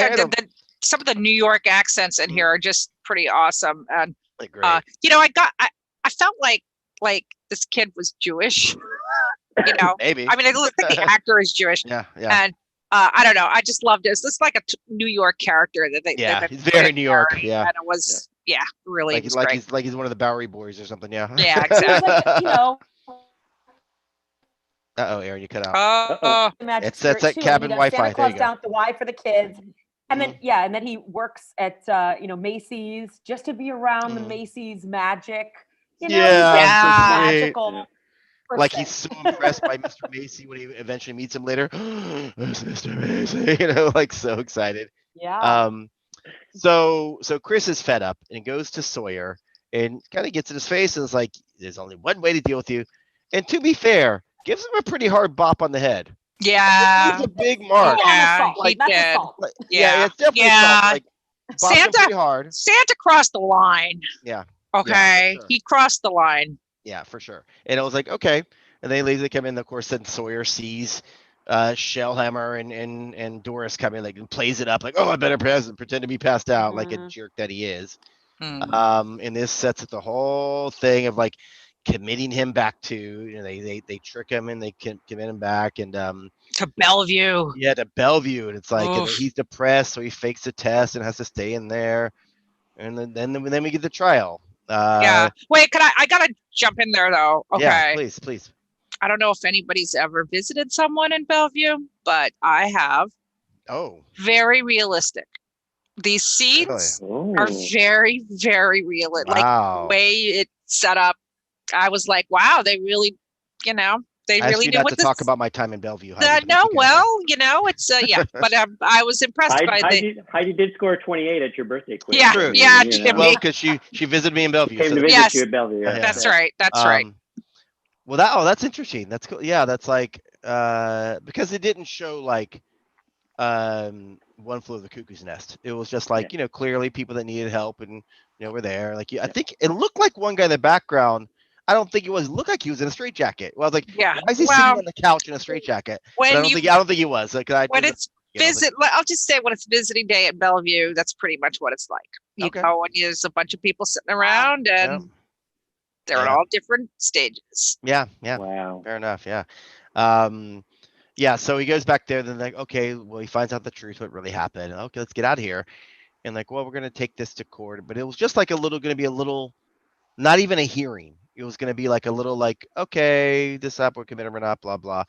some of the New York accents in here are just pretty awesome, and I felt like this kid was Jewish, Maybe. I mean, it looks like the actor is Jewish. Yeah. And I don't know. I just loved it. It's like a New York character that they. Yeah, he's very New York. Yeah. And it was, really. He's one of the Bowery Boys or something. Yeah. Yeah, exactly. Uh-oh, Erin, you cut out. It's that cabin Wi-Fi. Santa Claus there you down at the Y for the kids. And then, and then he works at, Macy's just to be around the Macy's magic. Magical. like he's so impressed by Mr. Macy when he eventually meets him later. It's Mr. Macy, like so excited. Yeah. So Chris is fed up and goes to Sawyer and kind of gets in his face and is like, "There's only one way to deal with you." And to be fair, gives him a pretty hard bop on the head. Yeah. It's a big mark. Yeah, Like, he did. Assault. Yeah, it's definitely Yeah. assault. Like bopped him pretty hard. Santa crossed the line. Yeah. Okay. Yeah, for sure. He crossed the line. Yeah, for sure. And it was like, okay. And they come in. Of course, then Sawyer sees Shellhammer and Doris come in, like, and plays it up like, "Oh, I better pretend to be passed out," like a jerk that he is. And this sets up the whole thing of like committing him back to, they trick him and they can commit him back and to Bellevue. Yeah, to Bellevue, and it's like, and he's depressed, so he fakes a test and has to stay in there, and then we get the trial. Yeah. Wait, I gotta jump in there though. Okay. Yeah, please. I don't know if anybody's ever visited someone in Bellevue, but I have. Oh. Very realistic. These scenes are very, very realistic. Wow. Like the way it's set up, I was like, wow, they really, they I really knew knew not what to this. talk about my time in Bellevue. No, well, it's yeah, but I was impressed by the. Heidi did score 28 at your birthday quiz. Yeah, True. yeah, Jimmy. Well, because she visited me in Bellevue. Came to visit you at Bellevue. Yeah. That's right. That's right. Well, that's interesting. That's cool. Yeah, that's like because it didn't show like One Flew Over the Cuckoo's Nest. It was just like, clearly people that needed help and were there. Like I think it looked like one guy in the background. I don't think it was. Looked like he was in a straitjacket. Well, I was like, why is he sitting on the couch in a straitjacket? I don't think he was. Like, when it's I'll just say when it's visiting day at Bellevue, that's pretty much what it's like. You know, when there's a bunch of people sitting around and they're at all different stages. Yeah. Wow. Fair enough. Yeah. Yeah. So he goes back there. Then like, okay, well, he finds out the truth, what really happened. And, okay, let's get out of here. And like, well, we're gonna take this to court. But it was just like not even a hearing. It was going to be like a little like, okay, this apple committed or not, blah, blah.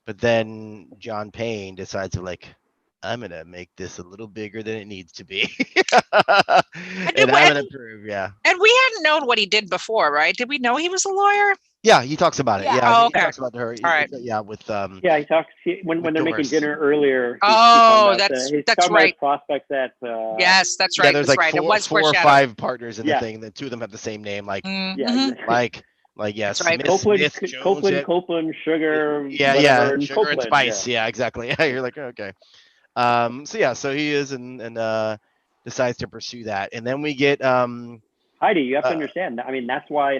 But then John Payne decides to like, I'm going to make this a little bigger than it needs to be. And I'm going to prove, And we hadn't known what he did before, right? Did we know he was a lawyer? Yeah, he talks about it. Yeah. He talks about her. All right. Yeah, with he talks when they're making dinner earlier. That's right. Prospects that. Yes, that's right. Yeah, there's like four or five partners in the thing, and then two of them have the same name. Like, like yes, right. Copeland, Sugar. Sugar Copeland, and Spice. Yeah, exactly. Yeah, you're like, okay. So he is and decides to pursue that, and then we get Heidi, you have to understand. I mean, that's why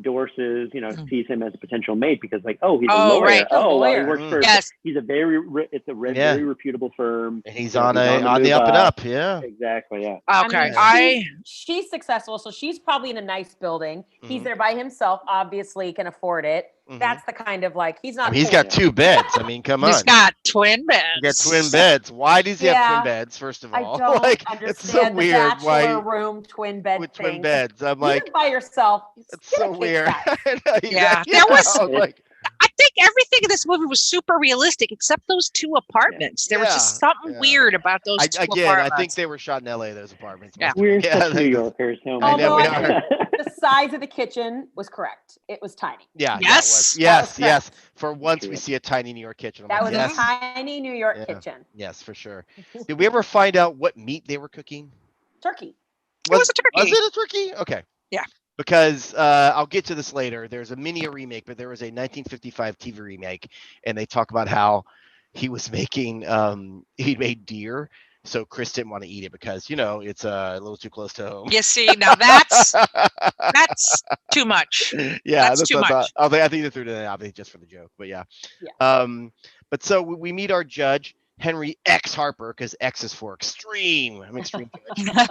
Doris is, sees him as a potential mate because, like, he's a lawyer. Right. He works for. Yes. He's a very reputable firm. And he's on the up and up. Yeah. Exactly. Yeah. Okay. I mean, she's successful, so she's probably in a nice building. He's there by himself. Obviously, can afford it. That's the kind of like he's not. He's got 2 beds. I mean, come on. He's got twin beds. He got twin beds. Why does he have twin beds? First of all, I don't understand. It's so weird. The bachelor room twin bed with thing. twin beds? I'm like, you by yourself. It's so weird. Yeah, there was. I think everything in this movie was super realistic, except those 2 apartments. There was just something weird about those 2 apartments. I think they were shot in LA. Those apartments. Yeah. We're such New Yorkers. I know we are. The size of the kitchen was correct. It was tiny. Yeah. Yes. Yes. For once, we see a tiny New York kitchen. That was a tiny New York kitchen. Yes, for sure. Did we ever find out what meat they were cooking? Turkey. It was a turkey. Was it a turkey? Okay. Yeah. Because I'll get to this later. There's a remake, but there was a 1955 TV remake, and they talk about how he was making he made deer, so Chris didn't want to eat it because it's a little too close to home. You see, now that's too much. Yeah, that's too much. I think they threw it in obviously just for the joke, but yeah. But so we meet our judge, Henry X Harper, because X is for extreme. I'm extreme judge.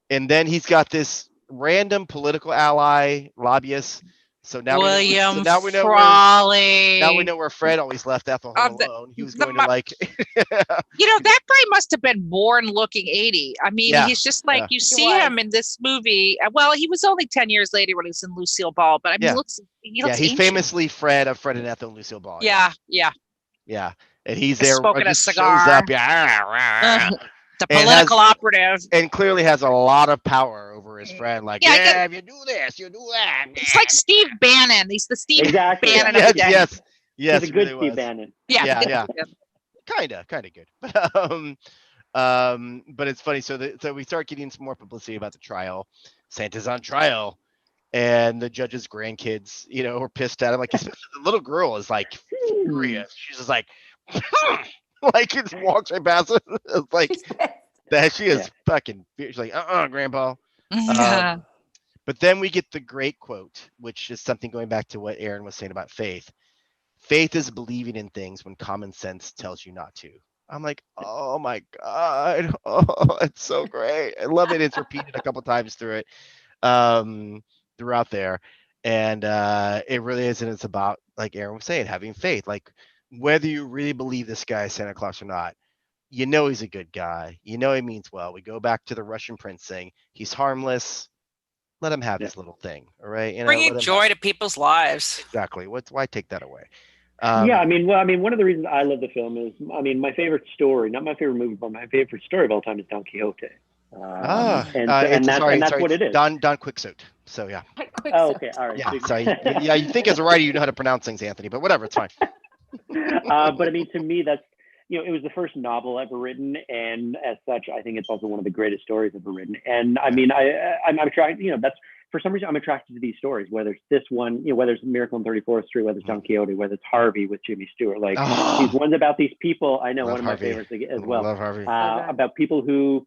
And then he's got this random political ally, lobbyist. So now William we know Frawley. Now we know where Fred always left Ethel alone. He was going to like. That guy must have been born looking 80. I mean, he's just like you see him in this movie. Well, he was only 10 years later when he was in Lucille Ball, but I mean, he looks he's ancient. Famously Fred of Fred and Ethel and Lucille Ball. Yeah. And he's there. Smoking a cigar. Shows up, the political operative, and clearly has a lot of power over for his friend, like, Yeah, yeah, if you do this, you do that. It's like Steve Bannon. He's the Steve Exactly. Bannon Yes, of the day. yes, yes. He's a it good really Steve was. Bannon. Yeah, Yeah. Kinda good. But it's funny. So we start getting some more publicity about the trial. Santa's on trial, and the judge's grandkids, are pissed at him. Like, especially the little girl is like furious. She's just like, like it walks right past it. It's like She's pissed. that. She is fucking. She's like, grandpa. Yeah. But then we get the great quote, which is something going back to what Erin was saying about faith. Faith is believing in things when common sense tells you not to. I'm like, oh my God. Oh, it's so great. I love it. It's repeated a couple times throughout there. And it really is. And it's about, like Erin was saying, having faith. Like, whether you really believe this guy is Santa Claus or not, he's a good guy. He means well. We go back to the Russian prince saying he's harmless. Let him have his little thing. All right. Bringing joy to people's lives. Exactly. Why take that away? Yeah, I mean, one of the reasons I love the film is, my favorite story, not my favorite movie, but my favorite story of all time is Don Quixote. And that's what it is. Don Quixote. So yeah. Oh, okay, all right. Yeah, sorry. Yeah, you think as a writer you know how to pronounce things, Anthony, but whatever, it's fine. But I mean, to me, that's it was the first novel ever written, and as such, I think it's also one of the greatest stories ever written. And I mean, I'm attracted. That's for some reason I'm attracted to these stories. Whether it's this one, whether it's Miracle on 34th Street, whether it's Don Quixote, whether it's Harvey with Jimmy Stewart, like these ones about these people. I know one of my favorites as well. Love Harvey. About people who,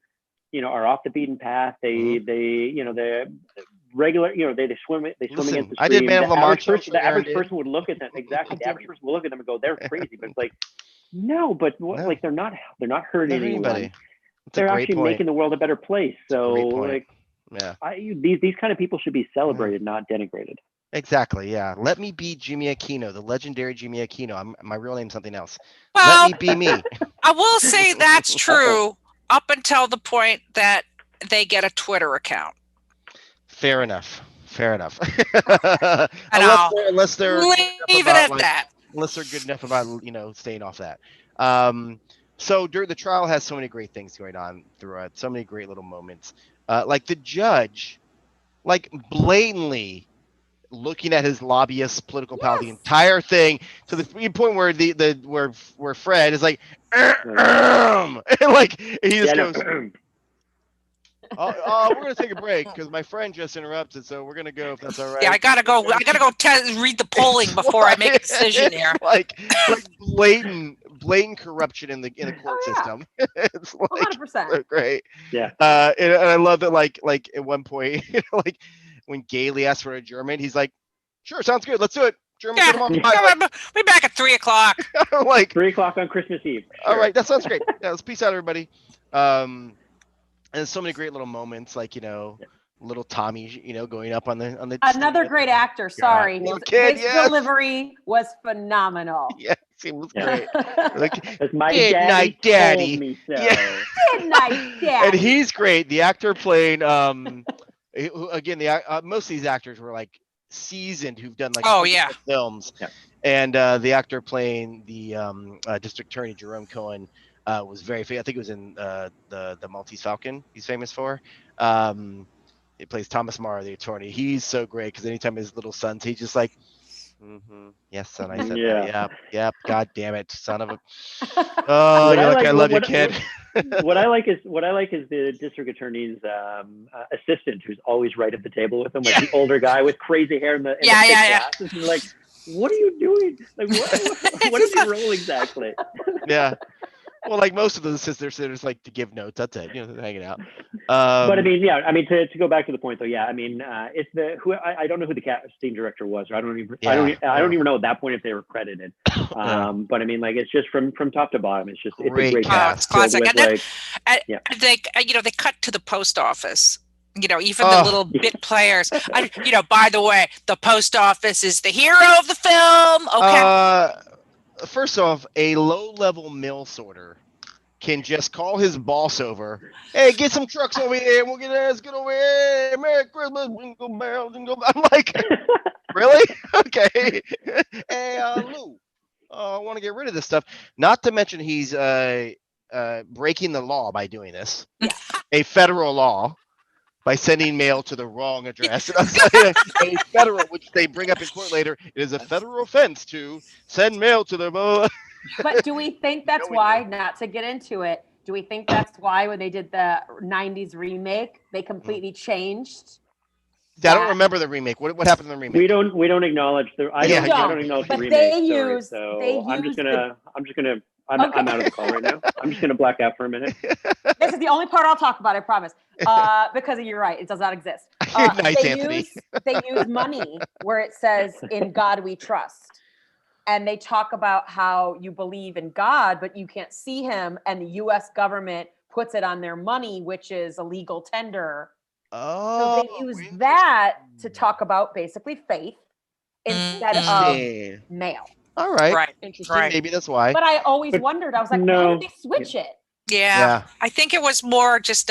are off the beaten path. They're regular, they swim against the stream. I did Man of La Mancha. The average person would look at them. Exactly. The average person will look at them and go, they're crazy. But it's like, no, but like they're not hurting anybody. They're actually making the world a better place. So like, these kind of people should be celebrated, not denigrated. Exactly. Yeah. Let me be Jimmy Aquino, the legendary Jimmy Aquino. My real name's something else. Well, let me be me. I will say that's true up until the point that they get a Twitter account. Fair enough. Unless they're leave it at that. Unless they're good enough about staying off that. So during the trial has so many great things going on throughout, so many great little moments. Like the judge, like blatantly looking at his lobbyist political power the entire thing, to the point where where Fred is like, and like he just goes. We're gonna take a break because my friend just interrupted, so we're gonna go if that's all right. Yeah, I gotta go read the polling before I make a decision here. Like blatant corruption in the court system. It's like 100%. so great. Yeah. And I love that like at one point, like when Gailey asked for a German, he's like, "Sure, sounds good. Let's do it." German, Yeah, we're back at 3:00. Like 3:00 on Christmas Eve. Sure. All right, that sounds great. Yeah, let's peace out, everybody. And there's so many great little moments, like little Tommy, going up on the. Another great actor. Sorry, his delivery was phenomenal. Yes, he was great. Like, my Daddy told me so. Yeah. Good night, Daddy. And he's great. The actor playing, again, most of these actors were like seasoned, who've done like films. Yeah. And the actor playing the district attorney, Jerome Cohen. Was very famous. I think it was in the Maltese Falcon. He's famous for. He plays Thomas Mara, the attorney. He's so great because anytime his little sons, he's just like, yes, son. I said that. Yep. God damn it, son of a. Oh, I love you, kid. What I like is the district attorney's assistant, who's always right at the table with him, like the older guy with crazy hair and the glasses. You're like, what are you doing? Like, what is your role exactly? Yeah. Well, like most of the sisters, they're just like to give notes. That's it. They're hanging out. But I mean, to go back to the point though, I mean, it's I don't know who the casting director was, or I don't even know at that point if they were credited. But I mean, like it's just from top to bottom, it's a great cast. It's classic. And then, they cut to the post office. Even the little bit players. By the way, the post office is the hero of the film. Okay. First off, a low-level mail sorter can just call his boss over. Hey, get some trucks over here. We'll get over here. Merry Christmas. Jingle bells, jingle bells. I'm like, really? Okay. Hey, Lou, I want to get rid of this stuff. Not to mention he's breaking the law by doing this. A federal law by sending mail to the wrong address. And I was like, a federal, which they bring up in court later, it is a federal offense to send mail to the. But do we think that's why? Not to get into it. Do we think that's why when they did the '90s remake, they completely changed? I don't remember the remake. What happened in the remake? We don't acknowledge the. I don't acknowledge the remake. I'm out of the call right now. I'm just gonna black out for a minute. This is the only part I'll talk about. I promise. Because you're right, it does not exist. Nice, Anthony. They use money where it says "In God We Trust," and they talk about how you believe in God, but you can't see Him, and the U.S. government puts it on their money, which is a legal tender. Oh, so they use that to talk about basically faith instead of mail. All right. Right. Interesting. Right. Maybe that's why. But I always wondered. I was like, why did they switch it? Yeah. I think it was more just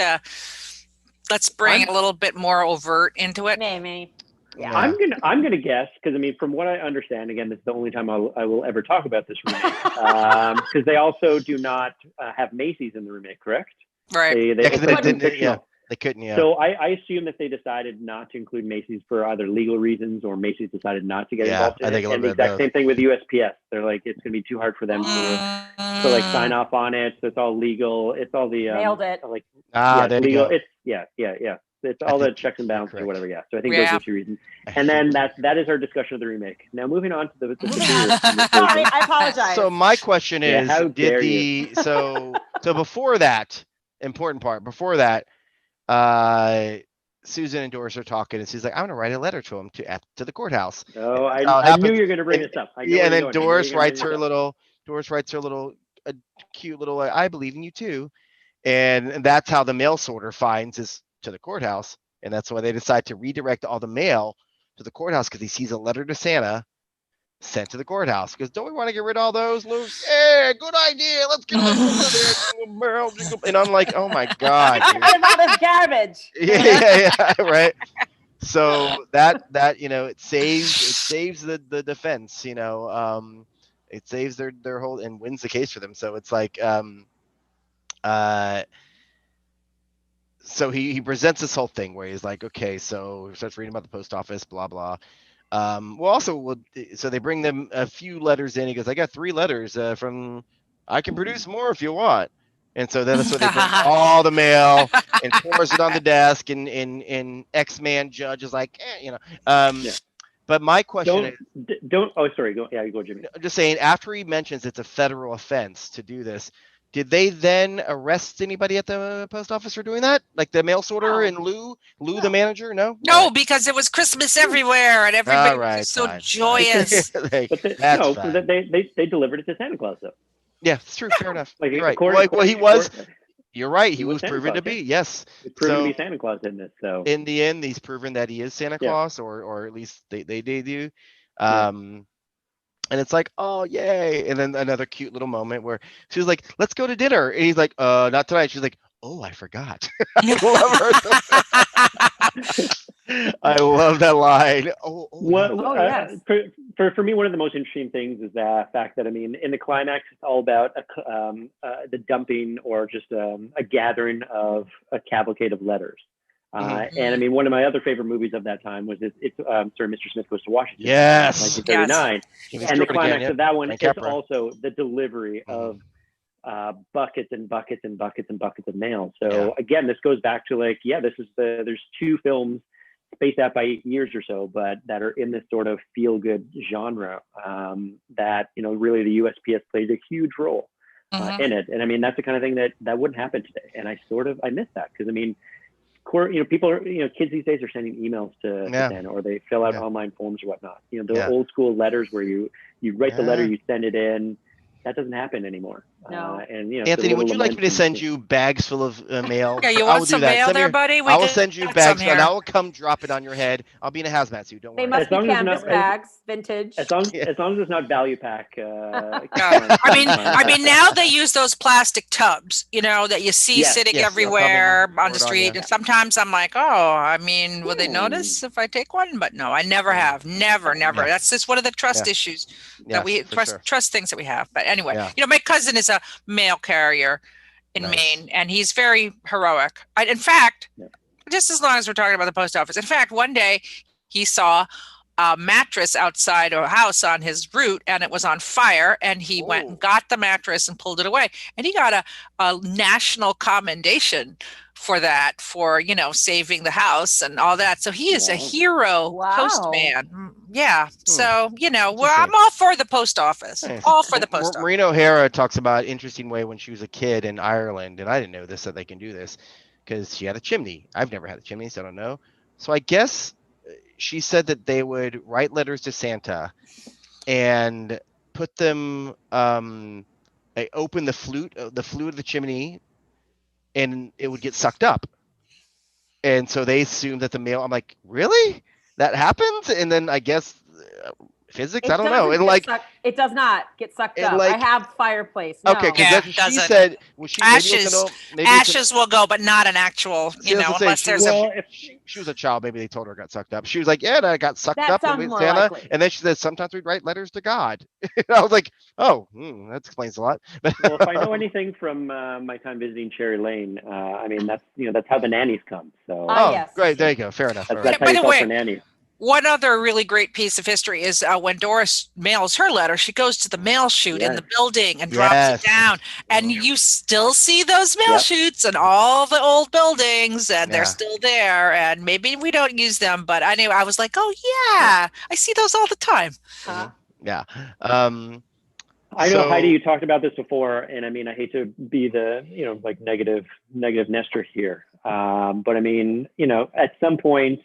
let's bring a little bit more overt into it. Maybe. Yeah. I'm gonna guess, because I mean, from what I understand, again, this is the only time I will ever talk about this remake, because they also do not have Macy's in the remake, correct? Right. They couldn't, yeah. So I assume that they decided not to include Macy's for either legal reasons, or Macy's decided not to get involved in it. And the exact same thing with USPS. They're like, it's going to be too hard for them to like sign off on it. So it's all legal. It's all the nailed it. Like there legal. You go. It's It's all the checks and balances or whatever. Yeah. So I think those are two reasons. And then that is our discussion of the remake. Now moving on to the Sorry, I apologize. So my question is, so before that important part, before that, Susan and Doris are talking, and she's like, "I'm going to write a letter to him to the courthouse." Oh, I knew you were going to bring this up. And then Doris writes her little cute little "I believe in you too," and that's how the mail sorter finds is to the courthouse, and that's why they decide to redirect all the mail to the courthouse, because he sees a letter to Santa sent to the courthouse. Because don't we want to get rid of all those, Luke? Yeah, good idea. Let's get rid of mail. And I'm like, oh my god, dude. All this garbage. Yeah, right. So that it saves the defense. It saves their whole and wins the case for them. So it's like so he presents this whole thing where he's like, okay, so he starts reading about the post office, blah blah. So they bring them a few letters in. He goes, I got 3 letters from. I can produce more if you want. And so then that's when they bring all the mail and pours it on the desk, and X-Man judge is like, But my question don't. Oh, sorry. Go Jimmy. I'm just saying, after he mentions it's a federal offense to do this, did they then arrest anybody at the post office for doing that? Like the mail sorter and Lou, the manager? No, because it was Christmas everywhere and everybody was so joyous. They delivered it to Santa Claus, though. Yeah, it's true. Fair enough. You're right. He was. You're right. He was proven to be. Yes, proven to be Santa Claus in this. So in the end, he's proven that he is Santa Claus, or at least they do. And it's like, oh, yay. And then another cute little moment where she was like, let's go to dinner. And he's like, not tonight. She's like, oh, I forgot. I love her. I love that line. Yes. For me, one of the most interesting things is the fact that, I mean, in the climax, it's all about the dumping or just a gathering of a cavalcade of letters. And I mean, one of my other favorite movies of that time was Mr. Smith Goes to Washington. Yes. 1939. Yes. And the climax of that one is also the delivery of buckets and buckets and buckets and buckets of mail. So again, this goes back to like, there's 2 films spaced out by 8 years or so, but that are in this sort of feel-good genre that, really the USPS plays a huge role in it. And I mean, that's the kind of thing that wouldn't happen today. And I miss that, because I mean, people are, kids these days are sending emails to Santa, or they fill out online forms or whatnot. The old school letters where you write the letter, you send it in. That doesn't happen anymore. No. Anthony, would you like me to send you bags full of mail? Yeah, you want some mail there, buddy? I will send you bags, and I will come drop it on your head. I'll be in a hazmat suit. Don't worry. They must be canvas bags, vintage. As long as it's not value pack. I mean, now they use those plastic tubs, that you see sitting everywhere on the street. And sometimes I'm like, will they notice if I take one? But no, I never have. Never. That's just one of the trust issues that we trust things that we have. But anyway, my cousin is a mail carrier in Maine, and he's very heroic. In fact, just as long as we're talking about the post office. In fact, one day he saw a mattress outside a house on his route, and it was on fire, and he went and got the mattress and pulled it away, and he got a national commendation for that, for saving the house and all that. So he is a hero postman. Yeah. So I'm all for the post office. All for the post office. Maureen O'Hara talks about interesting way when she was a kid in Ireland, and I didn't know this, that they can do this because she had a chimney. I've never had a chimney, so I don't know. So I guess she said that they would write letters to Santa and put them, they open the flute of the chimney, and it would get sucked up. And so they assumed that the mail, I'm like, really? That happens? And then I guess physics, I don't know. It does not get sucked up. I have fireplace. No. Okay, because she said, ashes will go, but not an actual, unless there's if she was a child, maybe they told her it got sucked up. She was like, yeah, I got sucked up with Santa. Likely. And then she said, sometimes we'd write letters to God. I was like, that explains a lot. Well, if I know anything from my time visiting Cherry Lane, that's how the nannies come. So yes. Great, there you go. Fair enough. That's how you call for nannies. One other really great piece of history is when Doris mails her letter, she goes to the mail chute in the building and drops it down. And you still see those mail chutes in all the old buildings, and they're still there. And maybe we don't use them, but anyway, I was like, oh, yeah, I see those all the time. Yeah. I know, Heidi, you talked about this before, and I hate to be the, negative Nestor here. But at some point,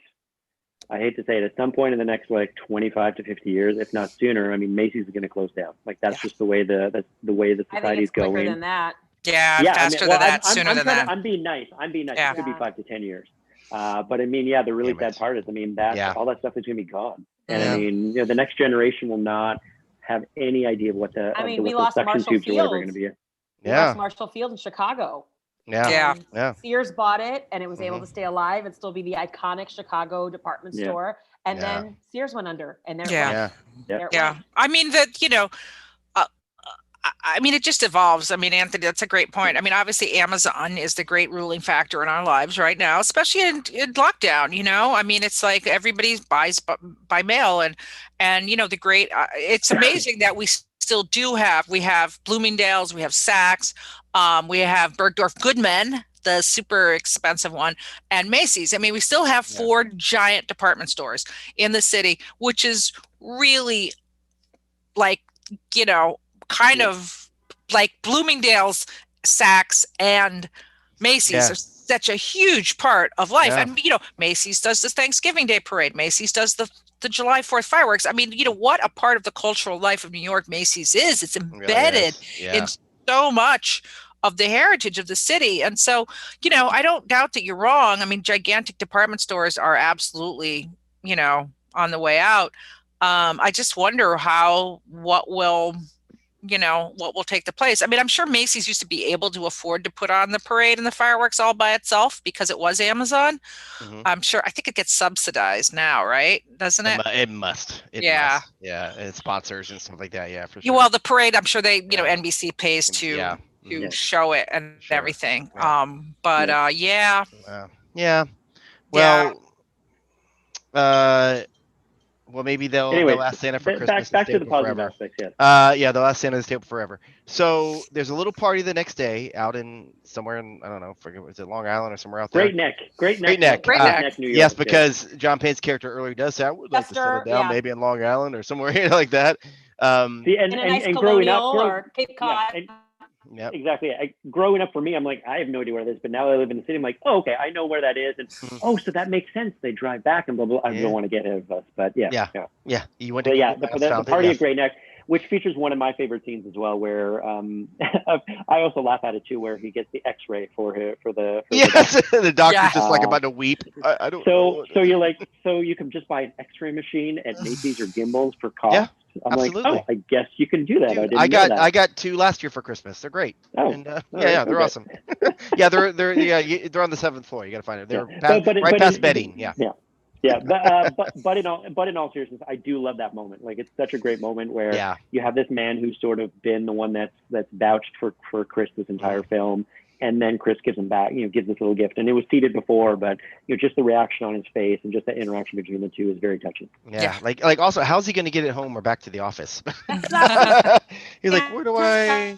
I hate to say it, at some point in the next 25 to 50 years, if not sooner, Macy's is going to close down. That's just the way the society's going. Quicker than that. Faster than that, sooner than that. I'm being nice. Yeah. It could be 5 to 10 years. But the really sad part is, all that stuff is going to be gone. And the next generation will not have any idea of what the suction tubes or whatever are going to be. We lost Marshall Field in Chicago. Yeah. Sears bought it, and it was able to stay alive and still be the iconic Chicago department store. And then Sears went under, and there it went. It just evolves. Anthony, that's a great point. Obviously Amazon is the great ruling factor in our lives right now, especially in lockdown, it's like everybody buys by mail, and the great, it's amazing that we still we have Bloomingdale's, we have Saks, we have Bergdorf Goodman, the super expensive one, and Macy's. We still have 4 giant department stores in the city, which is really kind of like Bloomingdale's, Saks, and Macy's are such a huge part of life. And Macy's does the Thanksgiving Day parade. Macy's does the July 4th fireworks. What a part of the cultural life of New York Macy's is. It's embedded in so much of the heritage of the city. And so, I don't doubt that you're wrong. Gigantic department stores are absolutely, on the way out. I just wonder what will take the place. I'm sure Macy's used to be able to afford to put on the parade and the fireworks all by itself because it was Amazon. I think it gets subsidized now, right? Doesn't it? It must. It must. Yeah. And sponsors and stuff like that. Yeah, for sure. Well, the parade, I'm sure they, NBC pays to show it and everything. Well, maybe they'll ask Santa for Christmas. Back to the positive aspects, they'll ask Santa to stay up forever. So there's a little party the next day out in somewhere in, I don't know, was it Long Island or somewhere out there? Great Neck, New York. Yes, because John Payne's character earlier does say, I would like to settle down maybe in Long Island or somewhere like that. In a nice colonial or Cape Cod. Yeah, exactly. Growing up for me, I'm like, I have no idea where that is. But now I live in the city. I'm like, oh, okay, I know where that is. And so that makes sense. They drive back and blah blah. I don't want to get ahead of us, but yeah. You went to the party at Great Neck, which features one of my favorite scenes as well, where I also laugh at it too, where he gets the X-ray for the the doctor's just about to weep. I don't. So you're like, so you can just buy an X-ray machine at Macy's or Gimbel's for cost. Yeah. I'm absolutely. like, I guess you can do that. Dude, I got 2 last year for Christmas. They're great. They're awesome. they're on the 7th floor. You got to find it. They're past bedding. But in all seriousness, I do love that moment. It's such a great moment where you have this man who's sort of been the one that's vouched for Chris this entire film, and then Chris gives him back, gives this little gift. And it was seeded before, but just the reaction on his face and just the interaction between the two is very touching. Yeah. Like also, how's he going to get it home or back to the office? He's like, where do I?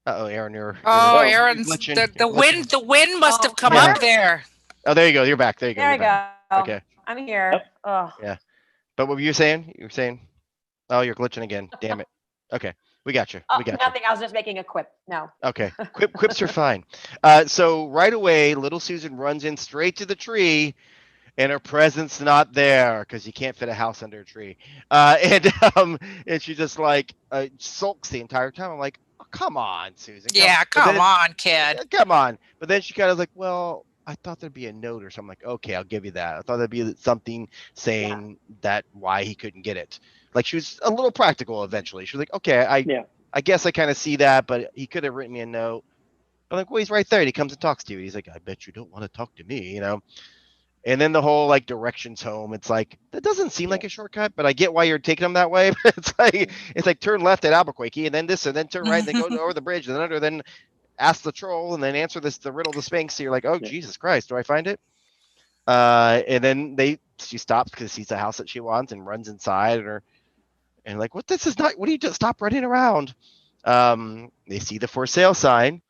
Erin, Erin's glitching. the wind must have come up there. Oh, there you go. You're back. There you go. There you go. Okay. I'm here. Yep. Oh. Yeah. But what were you saying? You were saying, oh, you're glitching again. Damn it. Okay. We got you. Nothing. I was just making a quip. No. Okay. Quips are fine. So right away, little Susan runs in straight to the tree, and her present's not there because you can't fit a house under a tree. And she just like sulks the entire time. I'm like, oh, come on, Susan. Come on, kid. Come on. But then she kind of like, well, I thought there'd be a note or something. Like, okay, I'll give you that. I thought there'd be something saying that why he couldn't get it. Like, she was a little practical eventually. She was like, okay, I guess I kind of see that, but he could have written me a note. I'm like, well, he's right there. And he comes and talks to you. He's like, I bet you don't want to talk to me, And then the whole like directions home. It's like, that doesn't seem like a shortcut, but I get why you're taking them that way. But it's like turn left at Albuquerque and then this and then turn right and then go over the bridge and then under, then ask the troll and then answer the riddle of the Sphinx. So you're like, oh, Jesus Christ, do I find it? And then she stops because sees the house that she wants and runs inside and like, what? This is not. What do you just stop running around? They see the for sale sign,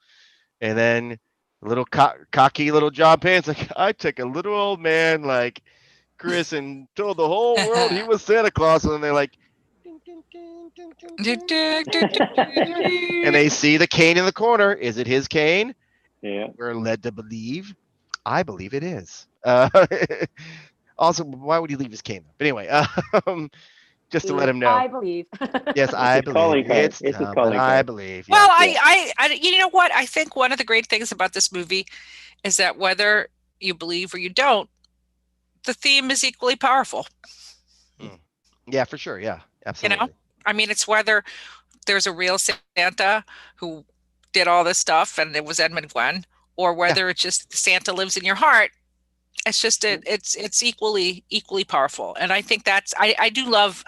and then a little cocky little John Payne's like, I took a little old man like Chris and told the whole world he was Santa Claus, and then they're like, ding, ding, ding, ding, ding, ding. And they see the cane in the corner. Is it his cane? Yeah. We're led to believe. I believe it is. Also, why would he leave his cane? But anyway, just to let him know. I believe. Yes, I believe. It's his calling card. I believe. Well, I, you know what? I think one of the great things about this movie is that whether you believe or you don't, the theme is equally powerful. Yeah, for sure. Yeah, absolutely. I mean, it's whether there's a real Santa who did all this stuff and it was Edmund Gwenn, or whether it's just Santa lives in your heart. It's just it's equally powerful, and I think that's I do love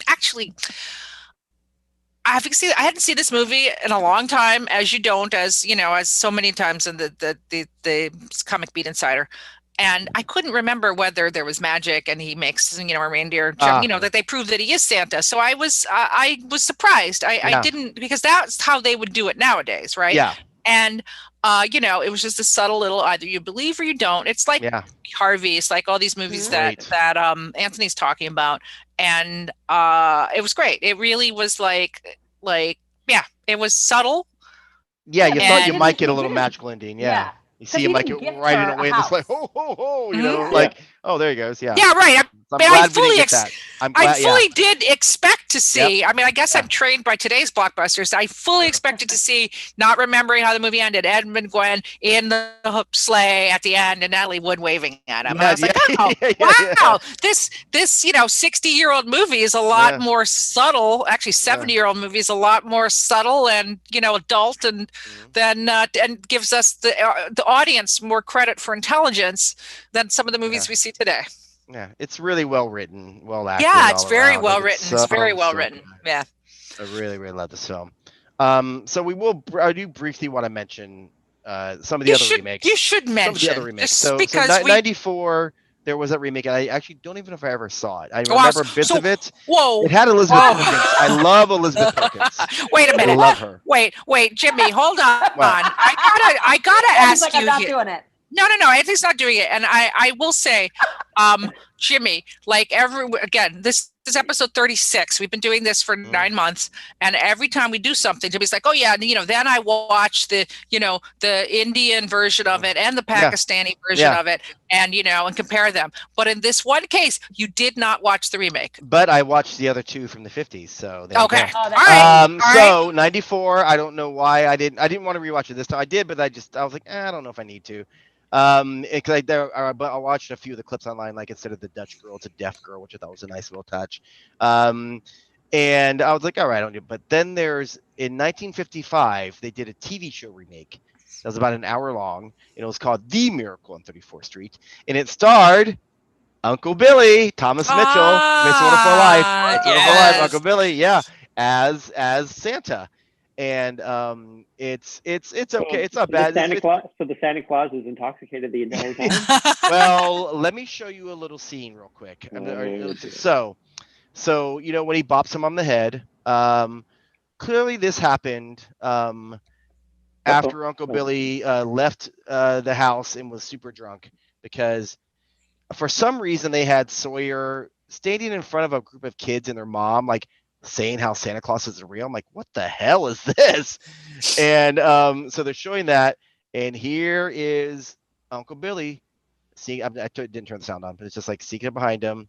actually I hadn't seen this movie in a long time, as you don't, as so many times in the Comic Beat Insider, and I couldn't remember whether there was magic and he makes a reindeer jump, that they prove that he is Santa. So I was surprised. I didn't, because that's how they would do it nowadays, right? Yeah. And it was just a subtle little, either you believe or you don't. It's like Harvey. It's like all these movies that Anthony's talking about, and it was great. It really was like it was subtle. Yeah, you thought you might get a little magical ending. Yeah. You see him like right in a way that's like, ho, ho, ho, like, oh, there he goes. Yeah. Yeah, right. I fully that. did expect to see. I mean, I guess I'm trained by today's blockbusters. I fully expected to see, not remembering how the movie ended, Edmund Gwenn in the sleigh at the end and Natalie Wood waving at him. And I was like, wow, this 60-year-old movie is a lot more subtle. Actually, 70-year-old movie is a lot more subtle and adult and and gives us the audience more credit for intelligence than some of the movies we see today. Yeah, it's really well written, well acted. Yeah, it's very well written. It's very well written. Yeah, I really, really love this film. So I do briefly want to mention some of the other remakes. You should mention some of the other remakes. So 94, there was that remake, and I actually don't even know if I ever saw it. I remember bits of it. Whoa! It had Elizabeth Perkins. I love Elizabeth Perkins. Wait a minute. I love her. Wait, Jimmy, hold on. I gotta ask you. I'm not doing it. No, Anthony's not doing it. And I will say, Jimmy, this is episode 36. We've been doing this for 9 months. And every time we do something, Jimmy's like, oh yeah, then I watch the Indian version of it and the Pakistani version of it and compare them. But in this one case, you did not watch the remake. But I watched the other two from the 50s. So okay. All right. 94, I don't know why I didn't want to rewatch it this time. I did, but I was like, I don't know if I need to. But I watched a few of the clips online, like instead of the Dutch girl, it's a deaf girl, which I thought was a nice little touch. And I was like, all right, I don't do it. But then in 1955, they did a TV show remake that was about an hour long, and it was called The Miracle on 34th Street, and it starred Uncle Billy, Thomas Mitchell, Miss Wonderful Life, Uncle Billy, as Santa. and it's okay. So, It's not so bad. the Santa Claus is intoxicated the entire time. Well, let me show you a little scene real quick. Oh, So when he bops him on the head, clearly this happened after Uncle Billy left the house and was super drunk, because for some reason they had Sawyer standing in front of a group of kids and their mom, like saying how Santa Claus isn't real. I'm like, what the hell is this? And so they're showing that, and here is Uncle Billy seeing. Didn't turn the sound on, but it's just like sneaking behind him,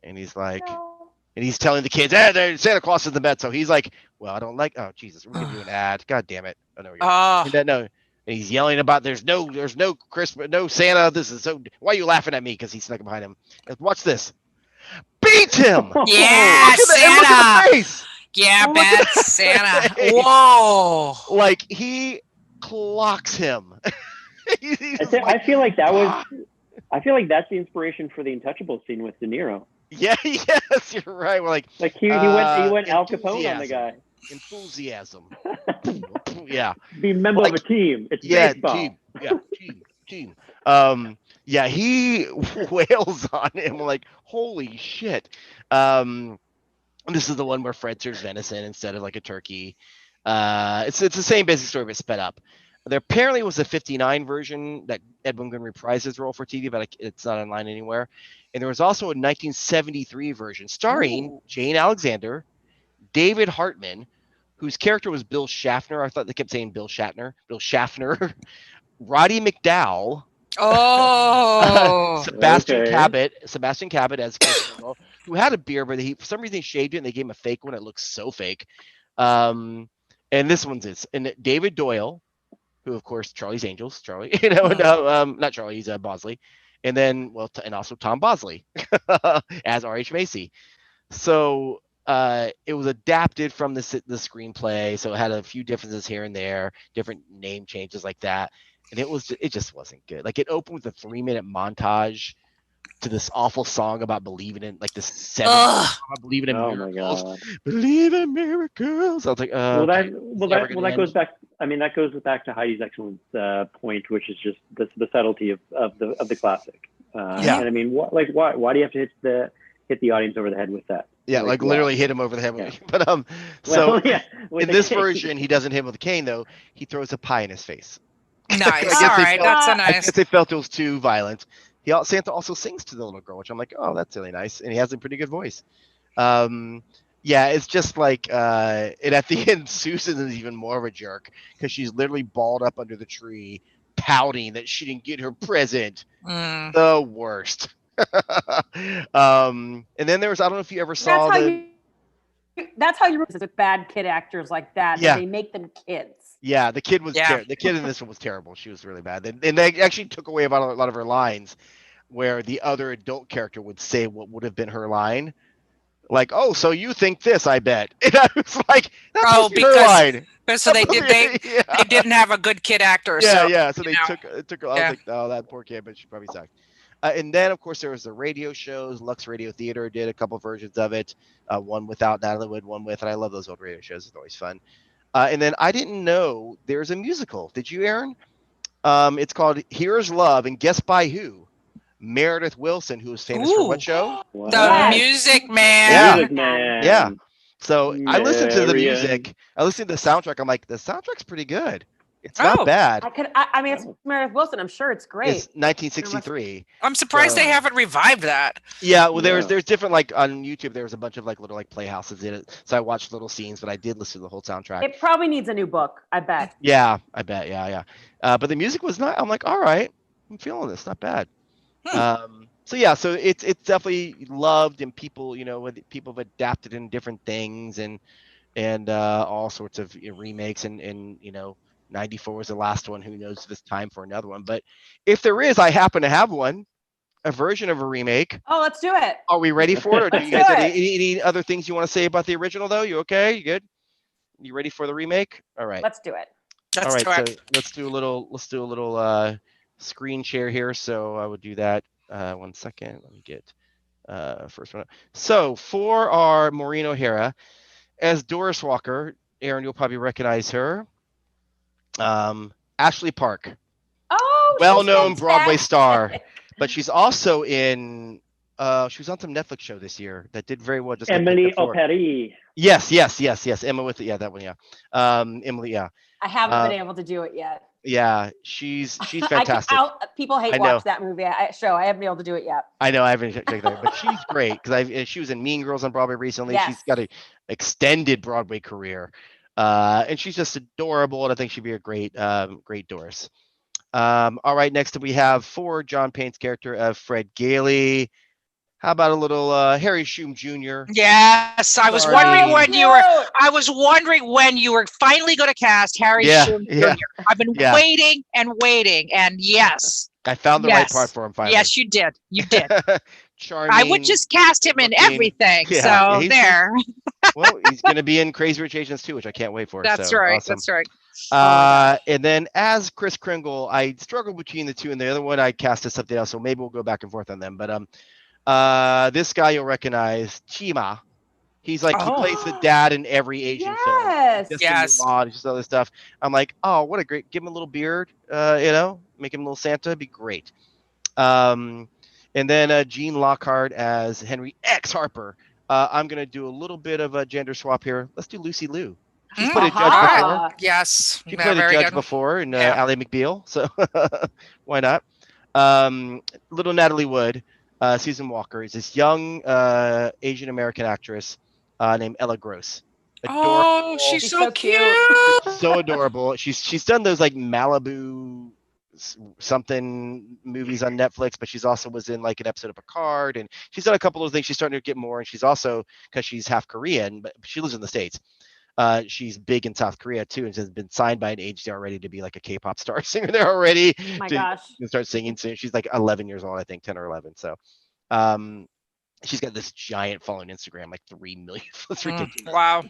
and he's like, and he's telling the kids, Santa Claus is in the bed. So he's like, well, I don't like. Oh Jesus, we're gonna do an ad. God damn it! Oh no, no. And he's yelling about there's no Christmas, no Santa. This is so. Why are you laughing at me? Because he's snuck behind him. Watch this. Beat him. Yeah, Santa. Look at the face. Yeah, bad Santa. Whoa. Like he clocks him. I feel like that's the inspiration for the Untouchable scene with De Niro. Yeah, yes, you're right. We're like he went Al Capone on the guy. Enthusiasm. Yeah. Be a member of a team. It's baseball. Team. Yeah, he wails on him like, holy shit. This is the one where Fred serves venison instead of like a turkey. It's the same basic story but sped up. There apparently was a 59 version that Ed Wingren reprised his role for TV, but it's not online anywhere. And there was also a 1973 version starring Jane Alexander, David Hartman, whose character was Bill Schaffner. I thought they kept saying Bill Shatner. Bill Schaffner, Roddy McDowall. Oh, Sebastian Cabot as Chris, who had a beard, but for some reason he shaved it and they gave him a fake one. It looks so fake. And this one's and David Doyle, who of course Charlie's Angels, not Charlie, he's Bosley, and then and also Tom Bosley as R.H. Macy. So it was adapted from the screenplay, so it had a few differences here and there, different name changes like that, and it just wasn't good. Like it opened with a 3-minute montage to this awful song about believing in like this 70s about believing in miracles. My God. Believe in miracles. I was like, that goes back. I mean, that goes back to Heidi's excellent point, which is just the subtlety of the classic. And I mean, why do you have to hit the audience over the head with that? Yeah, like literally hit him over the head with it. But in this version, he doesn't hit him with a cane though. He throws a pie in his face. Nice. All right, that's a nice. I guess they felt it was too violent. Santa also sings to the little girl, which I'm like, oh, that's really nice, and he has a pretty good voice. It's just like, and at the end, Susan is even more of a jerk because she's literally balled up under the tree, pouting that she didn't get her present. The worst. And then there was, I don't know if you ever saw that's how you with bad kid actors like that. Yeah. They make them kids. Yeah, the kid was the kid in this one was terrible. She was really bad, and they actually took away about a lot of her lines, where the other adult character would say what would have been her line, like, "Oh, so you think this? I bet." And I was like, "That's her line." So they didn't have a good kid actor. So they took. I was like, "Oh, that poor kid," but she probably sucked. And then, of course, there was the radio shows. Lux Radio Theater did a couple versions of it. One without Natalie Wood, one with, and I love those old radio shows. It's always fun. And then I didn't know there's a musical. Did you, Erin? It's called Here's Love, and guess by who? Meredith Wilson, who was famous for what show? The Music Man. Music Man. Yeah. So I listened to the music. I listened to the soundtrack. I'm like, the soundtrack's pretty good. It's not bad. I mean, it's Meredith Wilson. I'm sure it's great. It's 1963. I'm surprised they haven't revived that. Yeah, well, there's different, like on YouTube, there's a bunch of like little like playhouses in it. So I watched little scenes, but I did listen to the whole soundtrack. It probably needs a new book, I bet. Yeah, I bet. Yeah. But the music was not. I'm like, all right, I'm feeling this. Not bad. So it's definitely loved, and people, people have adapted in different things and all sorts of remakes and 94 was the last one. Who knows if it's time for another one? But if there is, I happen to have one, a version of a remake. Oh, let's do it. Are we ready for it? Or do you guys have any other things you want to say about the original though? You okay? You good? You ready for the remake? All right. Let's do it. All right. So let's do a little screen share here. So I would do that. 1 second. Let me get first one. So for our Maureen O'Hara as Doris Walker, Erin, you'll probably recognize her. Ashley Park. Oh, Well-known she's Broadway star, fantastic. but she's also in. She was on some Netflix show this year that did very well. Just like Emily before. Operi. Yes. Emma with it. Yeah, that one. Yeah. Emily. Yeah. I haven't been able to do it yet. Yeah, she's fantastic. People hate watch that movie show. I haven't been able to do it yet. I know I haven't checked that, but she's great because she was in Mean Girls on Broadway recently. Yes. She's got an extended Broadway career, and she's just adorable. And I think she'd be a great Doris. All right, next we have for John Payne's character of Fred Gailey. How about a little Harry Schumer Jr.? Yes, I was wondering when you were. I was wondering when you were finally going to cast Harry Schumer Jr. I've been waiting and waiting, and yes, I found the right part for him finally. Yes, you did. You did. Charming. I would just cast him in everything. Yeah, so there. Well, he's going to be in Crazy Rich Asians too, which I can't wait for. That's so, right. Awesome. That's right. And then as Kris Kringle, I struggled between the two, and the other one I cast as something else. So maybe we'll go back and forth on them. But this guy you'll recognize, Chima. He's like he plays the dad in every Asian film. Yes. Just other stuff. I'm like, oh, what a great! Give him a little beard, make him a little Santa. It'd be great. And then Gene Lockhart as Henry X Harper. I'm gonna do a little bit of a gender swap here. Let's do Lucy Liu. She's played a judge before. Yes, she played a judge before in Ally McBeal, so why not? Little Natalie Wood, Susan Walker is this young Asian American actress named Ella Gross. Adorable. Oh, she's so cute. So adorable. She's done those like Malibu something movies on Netflix, but she's also was in like an episode of Picard, and she's done a couple of things. She's starting to get more, and she's also, because she's half Korean, but she lives in the States. She's big in South Korea too, and has been signed by an agency already to be like a K-pop star singer there already. My gosh. Start singing soon. She's like 11 years old, I think, 10 or 11. So, she's got this giant following Instagram, like 3 million. It's ridiculous. Wow.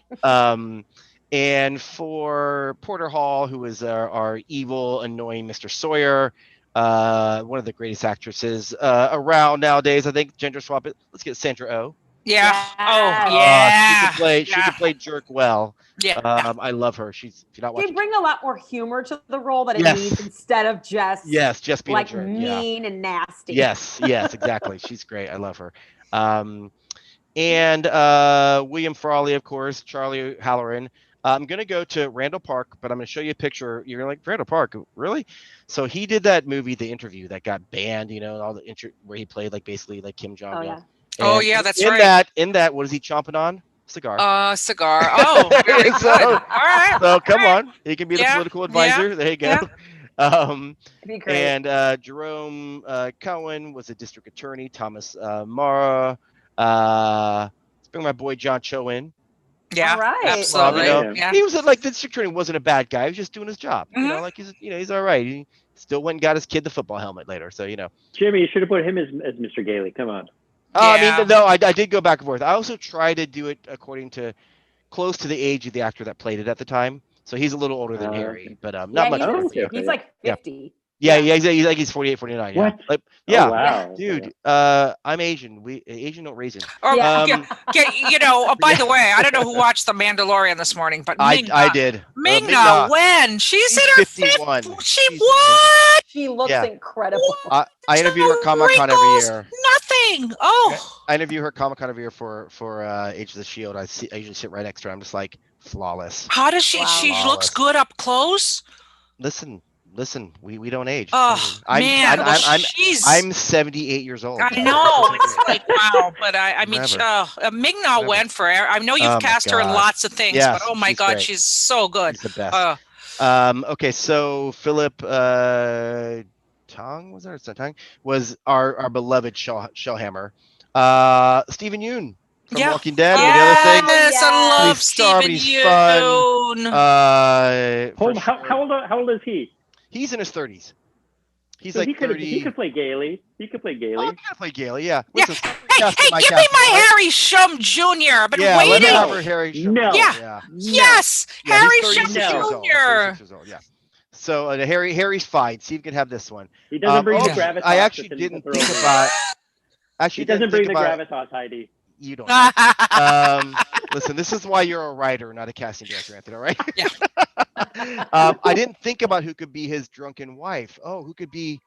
And for Porter Hall, who is our evil, annoying Mr. Sawyer, one of the greatest actresses around nowadays. I think gender swap it. Let's get Sandra Oh. Yeah. Oh, yeah. She can play jerk well. Yeah. I love her. If you're not watching. They bring a lot more humor to the role that it needs instead of just being like a jerk. mean and nasty. Yes, exactly. She's great. I love her. And William Frawley, of course, Charlie Halloran. I'm going to go to Randall Park, but I'm going to show you a picture. You're like, Randall Park, really? So he did that movie, The Interview, that got banned, all the where he played like basically like Kim Jong-un. Oh, yeah. That's right. In that, what is he chomping on? Cigar. Cigar. Oh, very good. All right. So come on. He can be the political advisor. There you go. It'd be great. And Jerome Cohen was a district attorney. Thomas Mara. Let's bring my boy John Cho in. Yeah, all right. Absolutely. He was like the district attorney wasn't a bad guy. He was just doing his job. Like he's all right. He still went and got his kid the football helmet later. So Jimmy, you should have put him as Mr. Gailey. Come on. I mean, no, I did go back and forth. I also tried to do it according to close to the age of the actor that played it at the time. So he's a little older than Harry, but not much older. He's like 50. Yeah, he's 48, 49. Yeah. What? Like, oh, wow. Dude, I'm Asian. Asian don't raisin. By the way, I don't know who watched The Mandalorian this morning, but I did. Ming-Na Wen, she's in her 51. What? She looks incredible. I interview her at Comic-Con every year. Nothing. Oh. I interview her at Comic-Con every year for Age of the Shield. I usually sit right next to her. I'm just like flawless. How does she? Wow. She looks good up close. Listen, we don't age. Oh, I'm 78 years old. I know. It's like, wow. But I mean, Ming-Na Wen for I know you've cast her in lots of things, but oh my God, she's so good. She's the best. Okay, so Philip Tong, was there? Tong was our beloved Shellhammer. Stephen Yoon from Walking Dead. Yes, I love Stephen Yoon. How old is he? He's in his 30s. He's so like 30. He could play Gailey. He could play Gailey. Oh, he could play Gailey, yeah. Hey, give me my Harry Schumer Jr. I've been waiting. Let me have her Harry Schumer. No. Yeah. Yes, Harry Schumer Jr. Yeah. So Harry's fine. Steve can have this one. He doesn't bring the gravitas. I actually didn't think about. He doesn't bring the gravitas, Heidi. You don't. Listen, this is why you're a writer, not a casting director, Anthony. All right? Yeah. I didn't think about who could be his drunken wife. Oh, who could be?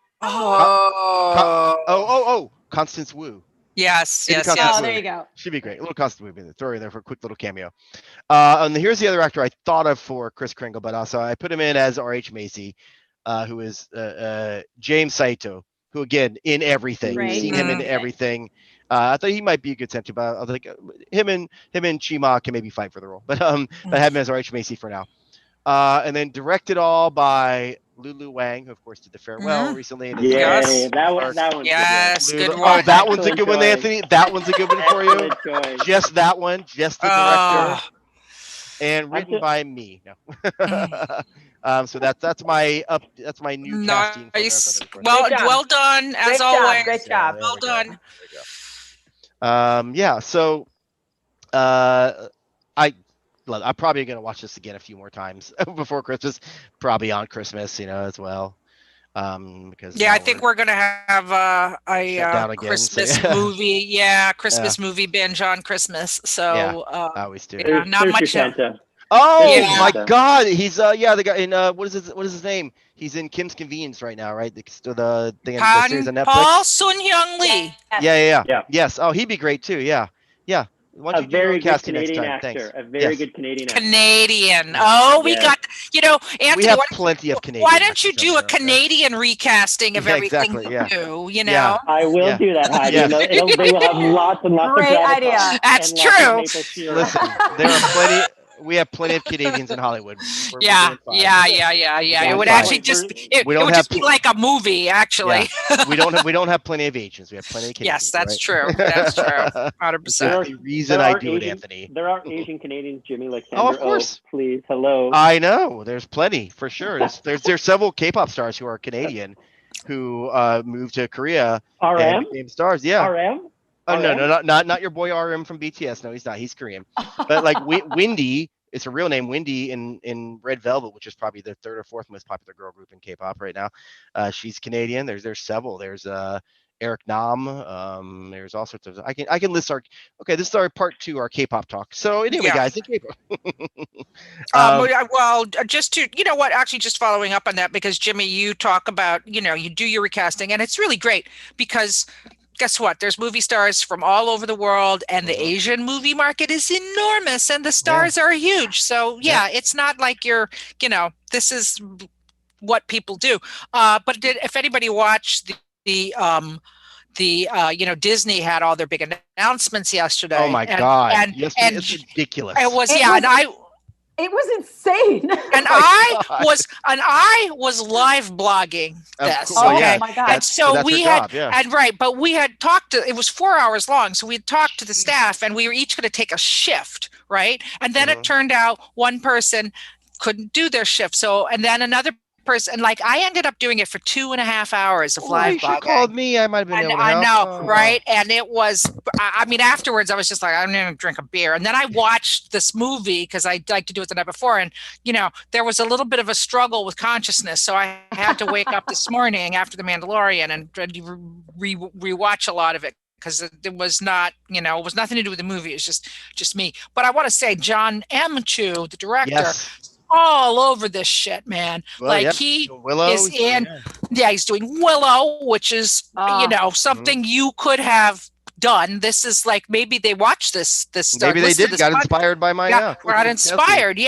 Constance Wu. Yes. Oh, there you go. She'd be great. A little Constance Wu. Throw her in there for a quick little cameo. And here's the other actor I thought of for Kris Kringle, but also I put him in as R.H. Macy, who is James Saito, who again in everything. Right. You've seen him in everything. I thought he might be a good center, but I think him and Chima can maybe fight for the role. But I have him as R.H. Macy for now. And then directed all by Lulu Wang, who of course did The Farewell recently. And that one. Yes, good one. Oh, that one's a good one, Anthony. That one's a good one for you. Just that one, just the director, and written by me. No. So that's my new casting. Nice. Well done as always. Great job. Well done. So I'm probably going to watch this again a few more times before Christmas, probably on Christmas, as well. Because I think we're going to have a Christmas movie. Yeah, Christmas movie binge on Christmas. So I always do. Not much. Oh my God, he's the guy in what is his name? He's in Kim's Convenience right now, right? The thing the series on Netflix. Paul Sun-Hyung Lee. Yeah. Yes. Oh, he'd be great too. Yeah. A very good Canadian actor. A very good Canadian actor. Canadian. Oh, we got, Anthony. We have plenty of Canadian. Why don't you do a Canadian recasting of everything you do? I will do that, Heidi. Yes. They will have lots and lots Great of idea. That's true. Listen, there are plenty. We have plenty of Canadians in Hollywood. Yeah. It would actually just be like a movie, actually. Yeah. We don't have plenty of Asians. We have plenty of Canadians. Yes, that's true. That's true. 100%. The reason I do it, Anthony. There are Asian Canadians, Jimmy, like Sandra. Oh, of course. Please, hello. I know. There's plenty for sure. There's several K-pop stars who are Canadian, who moved to Korea and became stars. Yeah. RM. Oh no, not your boy RM from BTS. No, he's not. He's Korean. But like Windy, it's a real name. Windy in Red Velvet, which is probably the third or fourth most popular girl group in K-pop right now. She's Canadian. There's several. There's Eric Nam. There's all sorts of. I can list our. Okay, this is our part 2, our K-pop talk. So anyway, guys, in K-pop. Well, just to actually just following up on that, because Jimmy, you talk about you do your recasting, and it's really great because. Guess what? There's movie stars from all over the world, and the Asian movie market is enormous, and the stars are huge. So it's not like you're, this is what people do. But if anybody watched the Disney had all their big announcements yesterday. Oh my God! And it's ridiculous. It was It was insane. And I was live blogging this. Oh my God. And so we had, but we had talked it was 4 hours long. So we had talked to the staff, and we were each going to take a shift. Right. And then it turned out one person couldn't do their shift. So, and then another person, like I ended up doing it for 2.5 hours of live blogging. You called me. I might have been able to help. I know, right? And it was, afterwards I was just like, I'm going to drink a beer. And then I watched this movie because I like to do it the night before. And, there was a little bit of a struggle with consciousness. So I had to wake up this morning after The Mandalorian and rewatch a lot of it. Because it was not, it was nothing to do with the movie. It was just me. But I want to say John M. Chu, the director, all over this shit, man. He is in, he's doing Willow, which is, something you could have done. This is like, maybe they watched this stuff. Maybe they did, got inspired by my, got inspired,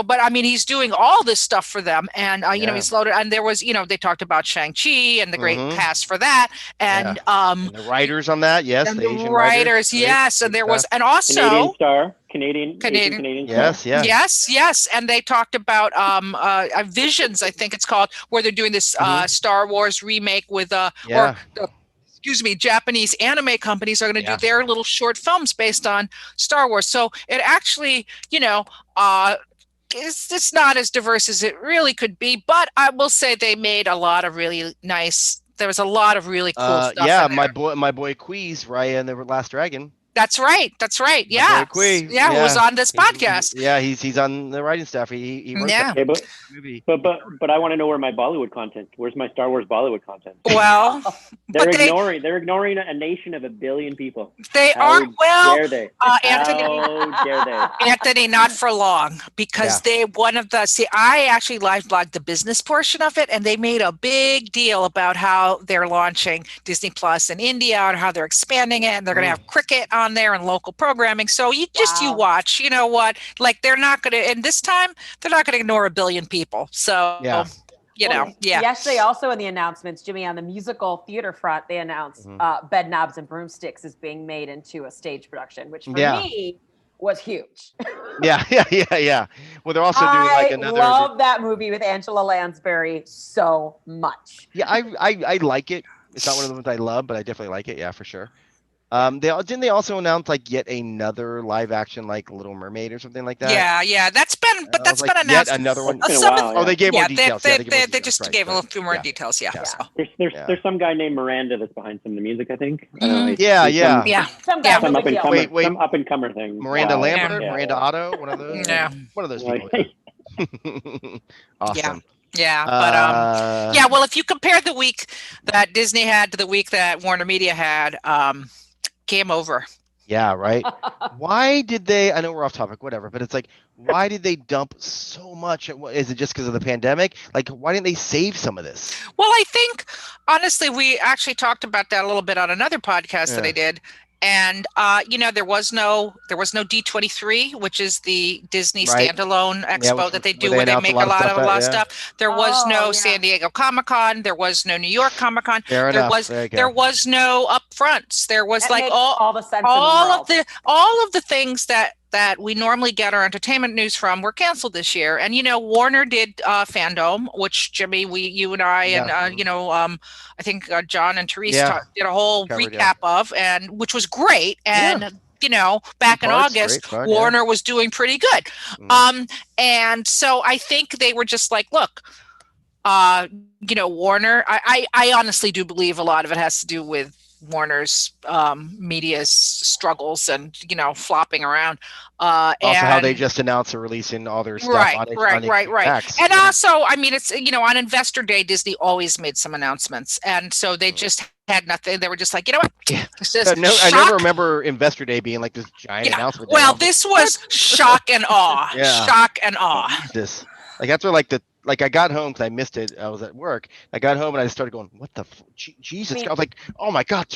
but I mean, he's doing all this stuff for them. And, he's loaded. And there was, they talked about Shang-Chi and the great cast for that. And, and the writers on that, and the Asian writers, yes. And there was, and also Canadian. Yes. And they talked about Visions, I think it's called, where they're doing this Star Wars remake with Japanese anime companies are going to do their little short films based on Star Wars. So it actually, it's not as diverse as it really could be, but I will say they made a lot of really nice. There was a lot of really cool stuff. Yeah, my boy Queez, Raya and the Last Dragon. That's right. Yeah. Yeah, who was on this podcast. He's on the writing staff. He wrote that movie. But I want to know where my Bollywood content. Where's my Star Wars Bollywood content? Well, they're ignoring a nation of 1 billion people. They How are. Well, dare they? Anthony, How dare they? Anthony, not for long, because I actually live blogged the business portion of it, and they made a big deal about how they're launching Disney Plus in India and how they're expanding it, and they're going to have cricket on there and local programming. So you watch, you know what, like they're not going to, and this time they're not going to ignore 1 billion people. So, Yesterday also in the announcements, Jimmy, on the musical theater front, they announced Bed Knobs and Broomsticks is being made into a stage production, which for me was huge. Yeah. Well, they're also doing like another. I love that movie with Angela Lansbury so much. Yeah, I like it. It's not one of the ones I love, but I definitely like it. Yeah, for sure. They also announce like yet another live action like Little Mermaid or something like that? Yeah. That's been announced. Yet another one. They gave more details. They just gave a few more details. Yeah. So. There's some guy named Miranda that's behind some of the music, I think. Some guy. Some up and comer thing. Miranda Lambert, Miranda Otto, one of those. Yeah. One of those people. Awesome. Yeah, but well, if you compare the week that Disney had to the week that Warner Media had, game over. Yeah, right. Why did they? I know we're off topic, whatever, but it's like, why did they dump so much? Is it just because of the pandemic? Like, why didn't they save some of this? Well, I think honestly, we actually talked about that a little bit on another podcast that I did. And there was no D23, which is the Disney standalone expo that they do where they make a lot of stuff. There was no San Diego Comic-Con. There was no New York Comic-Con. There was no upfronts. There was all of the things that we normally get our entertainment news from were canceled this year. And, Warner did Fandom, which Jimmy, you and I, and, I think John and Therese did a whole recap of, and which was great. And, back in August, Warner was doing pretty good. And so I think they were just like, look, Warner, I honestly do believe a lot of it has to do with Warner's media's struggles and flopping around. Also, how they just announced they're releasing all their stuff on right. And also, I mean, it's on Investor Day, Disney always made some announcements, and so they just had nothing. They were just like, what? I never remember Investor Day being like this giant announcement. Well, this was shock and awe. Shock and awe. Jesus. Like after I got home because I missed it. I was at work. I got home and I started going, "What the Jesus?" I was like, "Oh my God!"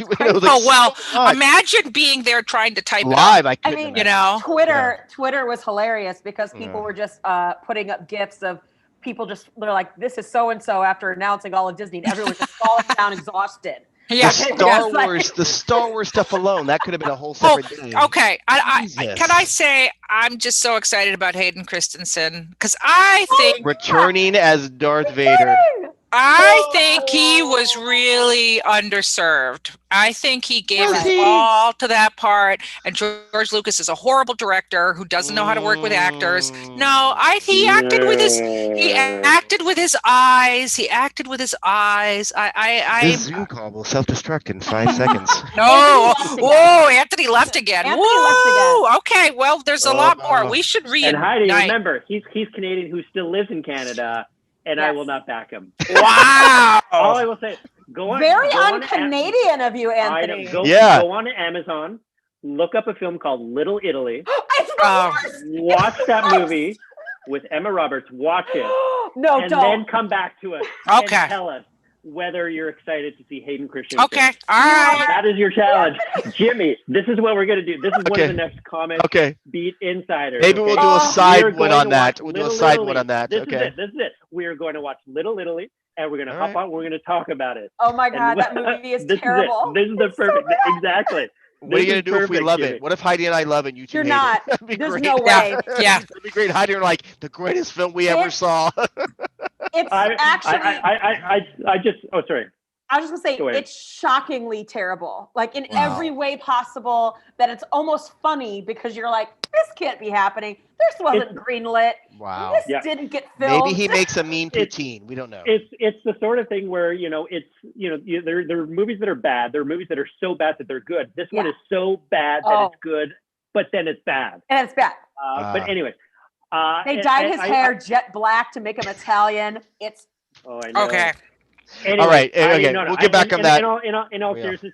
Imagine being there trying to type live. It up. Twitter was hilarious because people were just putting up GIFs of people they're like, "This is so and so," after announcing all of Disney, and everyone just falling down exhausted. Yeah. The Star Wars stuff alone, that could have been a whole separate day. Okay. Can I say I'm just so excited about Hayden Christensen because I think returning as Darth Vader. I think he was really underserved. I think he gave his all to that part. And George Lucas is a horrible director who doesn't know how to work with actors. No, he acted with his eyes. He acted with his eyes. This Zoom call will self-destruct in 5 seconds. No. Whoa, Anthony left again. Okay, well, there's a lot more. We should read. And Heidi, remember, he's Canadian who still lives in Canada. And I will not back him. Wow! All I will say, go on. Very un-Canadian of you, Anthony. Go on to Amazon, look up a film called Little Italy. Watch that movie with Emma Roberts. Watch it. Don't. Then come back to us and tell us whether you're excited to see Hayden Christensen. Okay, all right. That is your challenge. Jimmy, this is what we're going to do. This is one of the next Comic Beat Insiders. Maybe we'll do a side one on that. We'll do a side one on that. This is it. We are going to watch Little Italy, and we're going to hop on. We're going to talk about it. Oh my God, that movie is terrible. This is the perfect. Exactly. What are you going to do if we love it? What if Heidi and I love it and you two You're hate not. it? That'd be There's great. no way. Yeah. That'd be great. Heidi and like, the greatest film we ever saw. It's actually... sorry. I was just going to say, it's shockingly terrible. Like in every way possible, that it's almost funny because you're like, this can't be happening. This wasn't greenlit. Wow. This didn't get filmed. Maybe he makes a mean poutine. We don't know. It's the sort of thing where there are movies that are bad. There are movies that are so bad that they're good. This one is so bad that it's good, but then it's bad. And it's bad. But anyways, they dyed his hair jet black to make him Italian. It's I know. Okay. Anyway, all right. Okay. We'll get back on that. In all seriousness,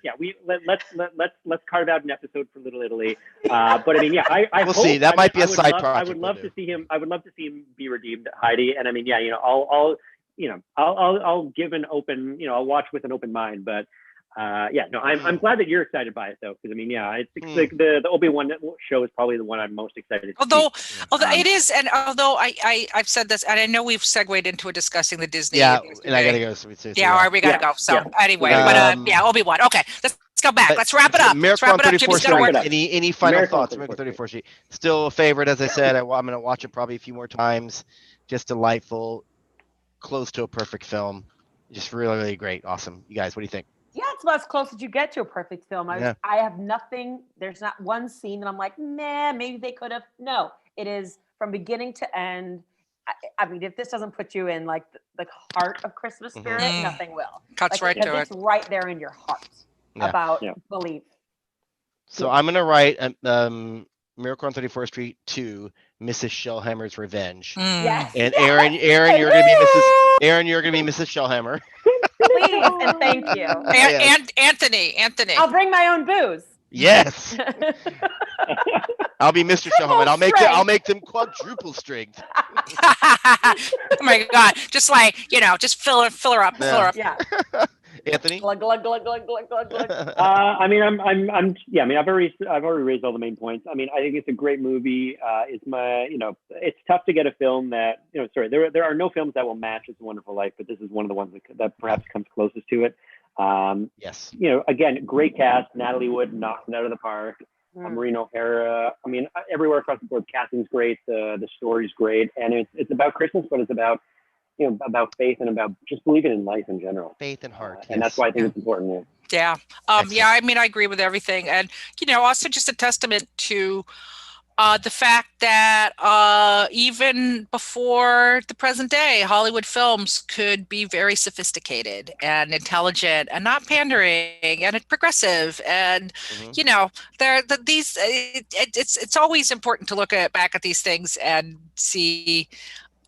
let's carve out an episode for Little Italy. But I mean, I we'll see. That might be a side project. I would love to see him. I would love to see him be redeemed, Heidi. And I mean, I'll give an open. I'll watch with an open mind. But I'm glad that you're excited by it though, because I mean, it's the Obi-Wan show is probably the one I'm most excited to see. Although it is, and although I've said this, and I know we've segued into discussing the Disney. Yeah, and I gotta go. So all right, we gotta go. So anyway, Obi-Wan. Okay, let's go back. Let's wrap it up. Miracle on 34th Street. Any final Miracle thoughts? Miracle 34th Street. Still a favorite, as I said. I'm gonna watch it probably a few more times. Just delightful, close to a perfect film. Just really, really great. Awesome. You guys, what do you think? Yeah, it's about as close as you get to a perfect film. I have nothing. There's not one scene that I'm like, nah, maybe they could have. No, it is from beginning to end. I mean, if this doesn't put you in like the heart of Christmas spirit, nothing will. Cuts right to it. It's right there in your heart about belief. So I'm gonna write Miracle on 34th Street 2, Mrs. Shellhammer's Revenge. Yes. And Erin, you're gonna be Mrs. Shellhammer. Please and thank you. And Anthony. I'll bring my own booze. Yes. I'll be Mr. Shellhammer. I'll make them quadruple strength. Oh my God! Just like just fill her up. Yeah. Anthony. Glug glug glug glug glug glug glug. I mean, I've already raised all the main points. I mean, I think it's a great movie. It's tough to get a film that there are no films that will match It's a Wonderful Life, but this is one of the ones that perhaps comes closest to it. Yes. Again, great cast. Natalie Wood knocked it out of the park. Maureen O'Hara. I mean, everywhere across the board, casting's great. The story's great, and it's about Christmas, but it's about about faith and about just believing in life in general. Faith and heart. And that's why I think it's important. Yeah. I mean, I agree with everything. And, also just a testament to the fact that even before the present day, Hollywood films could be very sophisticated and intelligent and not pandering and progressive. And, it's always important to look back at these things and see,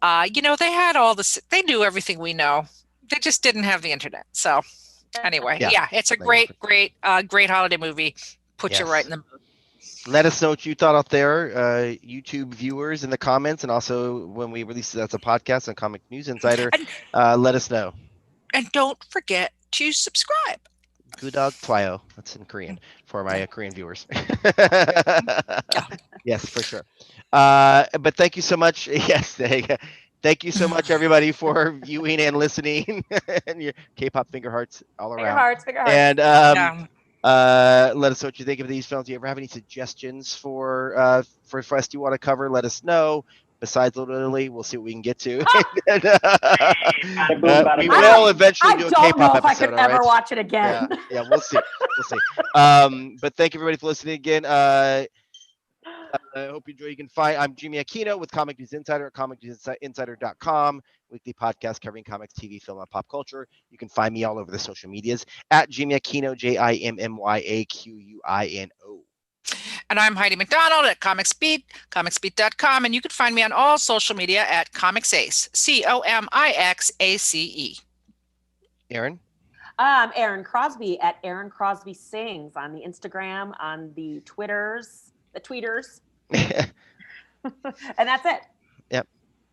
they had all this, they knew everything we know. They just didn't have the internet. So anyway, it's a great holiday movie. Put you right in the mood. Let us know what you thought out there, YouTube viewers, in the comments, and also when we release it as a podcast on Comic News Insider, let us know. And don't forget to subscribe. Gudog Twayo. That's in Korean for my Korean viewers. Yes, for sure. But thank you so much. Yes, thank you so much, everybody, for viewing and listening, and your K-pop finger hearts all around. Finger hearts. And let us know what you think of these films. Do you ever have any suggestions for us you want to cover? Let us know. Besides Little Italy, we'll see what we can get to. We will eventually do a K-pop episode. I don't know if I could ever watch it again. Yeah, we'll see. But thank you, everybody, for listening again. I hope you enjoy. You can find I'm Jimmy Aquino with Comic News Insider at comicnewsinsider.com, weekly podcast covering comics, TV, film, and pop culture. You can find me all over the social medias at Jimmy Aquino, JIMMYAQUINO. And I'm Heidi McDonald at Comics Beat, comicsbeat.com, and you can find me on all social media at ComixAce, COMIXACE. Erin? Erin Crosby at Erin Crosby Sings on the Instagram, on the tweeters. And that's it. Yep.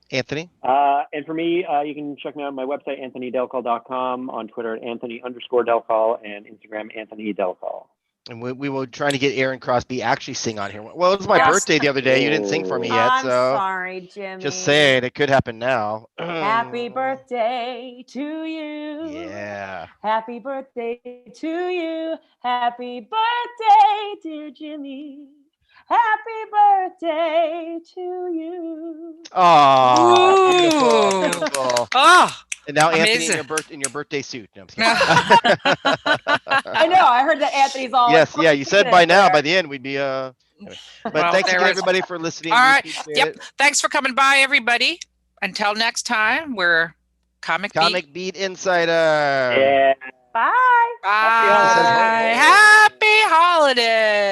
Anthony? And for me, you can check me out on my website, anthonydelcall.com, on Twitter at Anthony_Delcall, and Instagram, Anthony Delcall. And we were trying to get Erin Crosby actually sing on here. Well, it was my birthday the other day. You didn't sing for me yet, I'm so sorry, Jimmy. Just saying, it could happen now. Happy birthday to you. Yeah. Happy birthday to you. Happy birthday, dear Jimmy. Happy birthday to you. Oh, beautiful. Oh. And now amazing. Anthony in your birthday suit. No, I'm just I know. I heard that Anthony's all. Yes, yeah. You said by now, by the end, we'd be But thanks again, everybody, for listening. All right. Yep. Thanks for coming by, everybody. Until next time, we're Comic Beat Insider. Yeah. Bye. Bye. Happy holidays.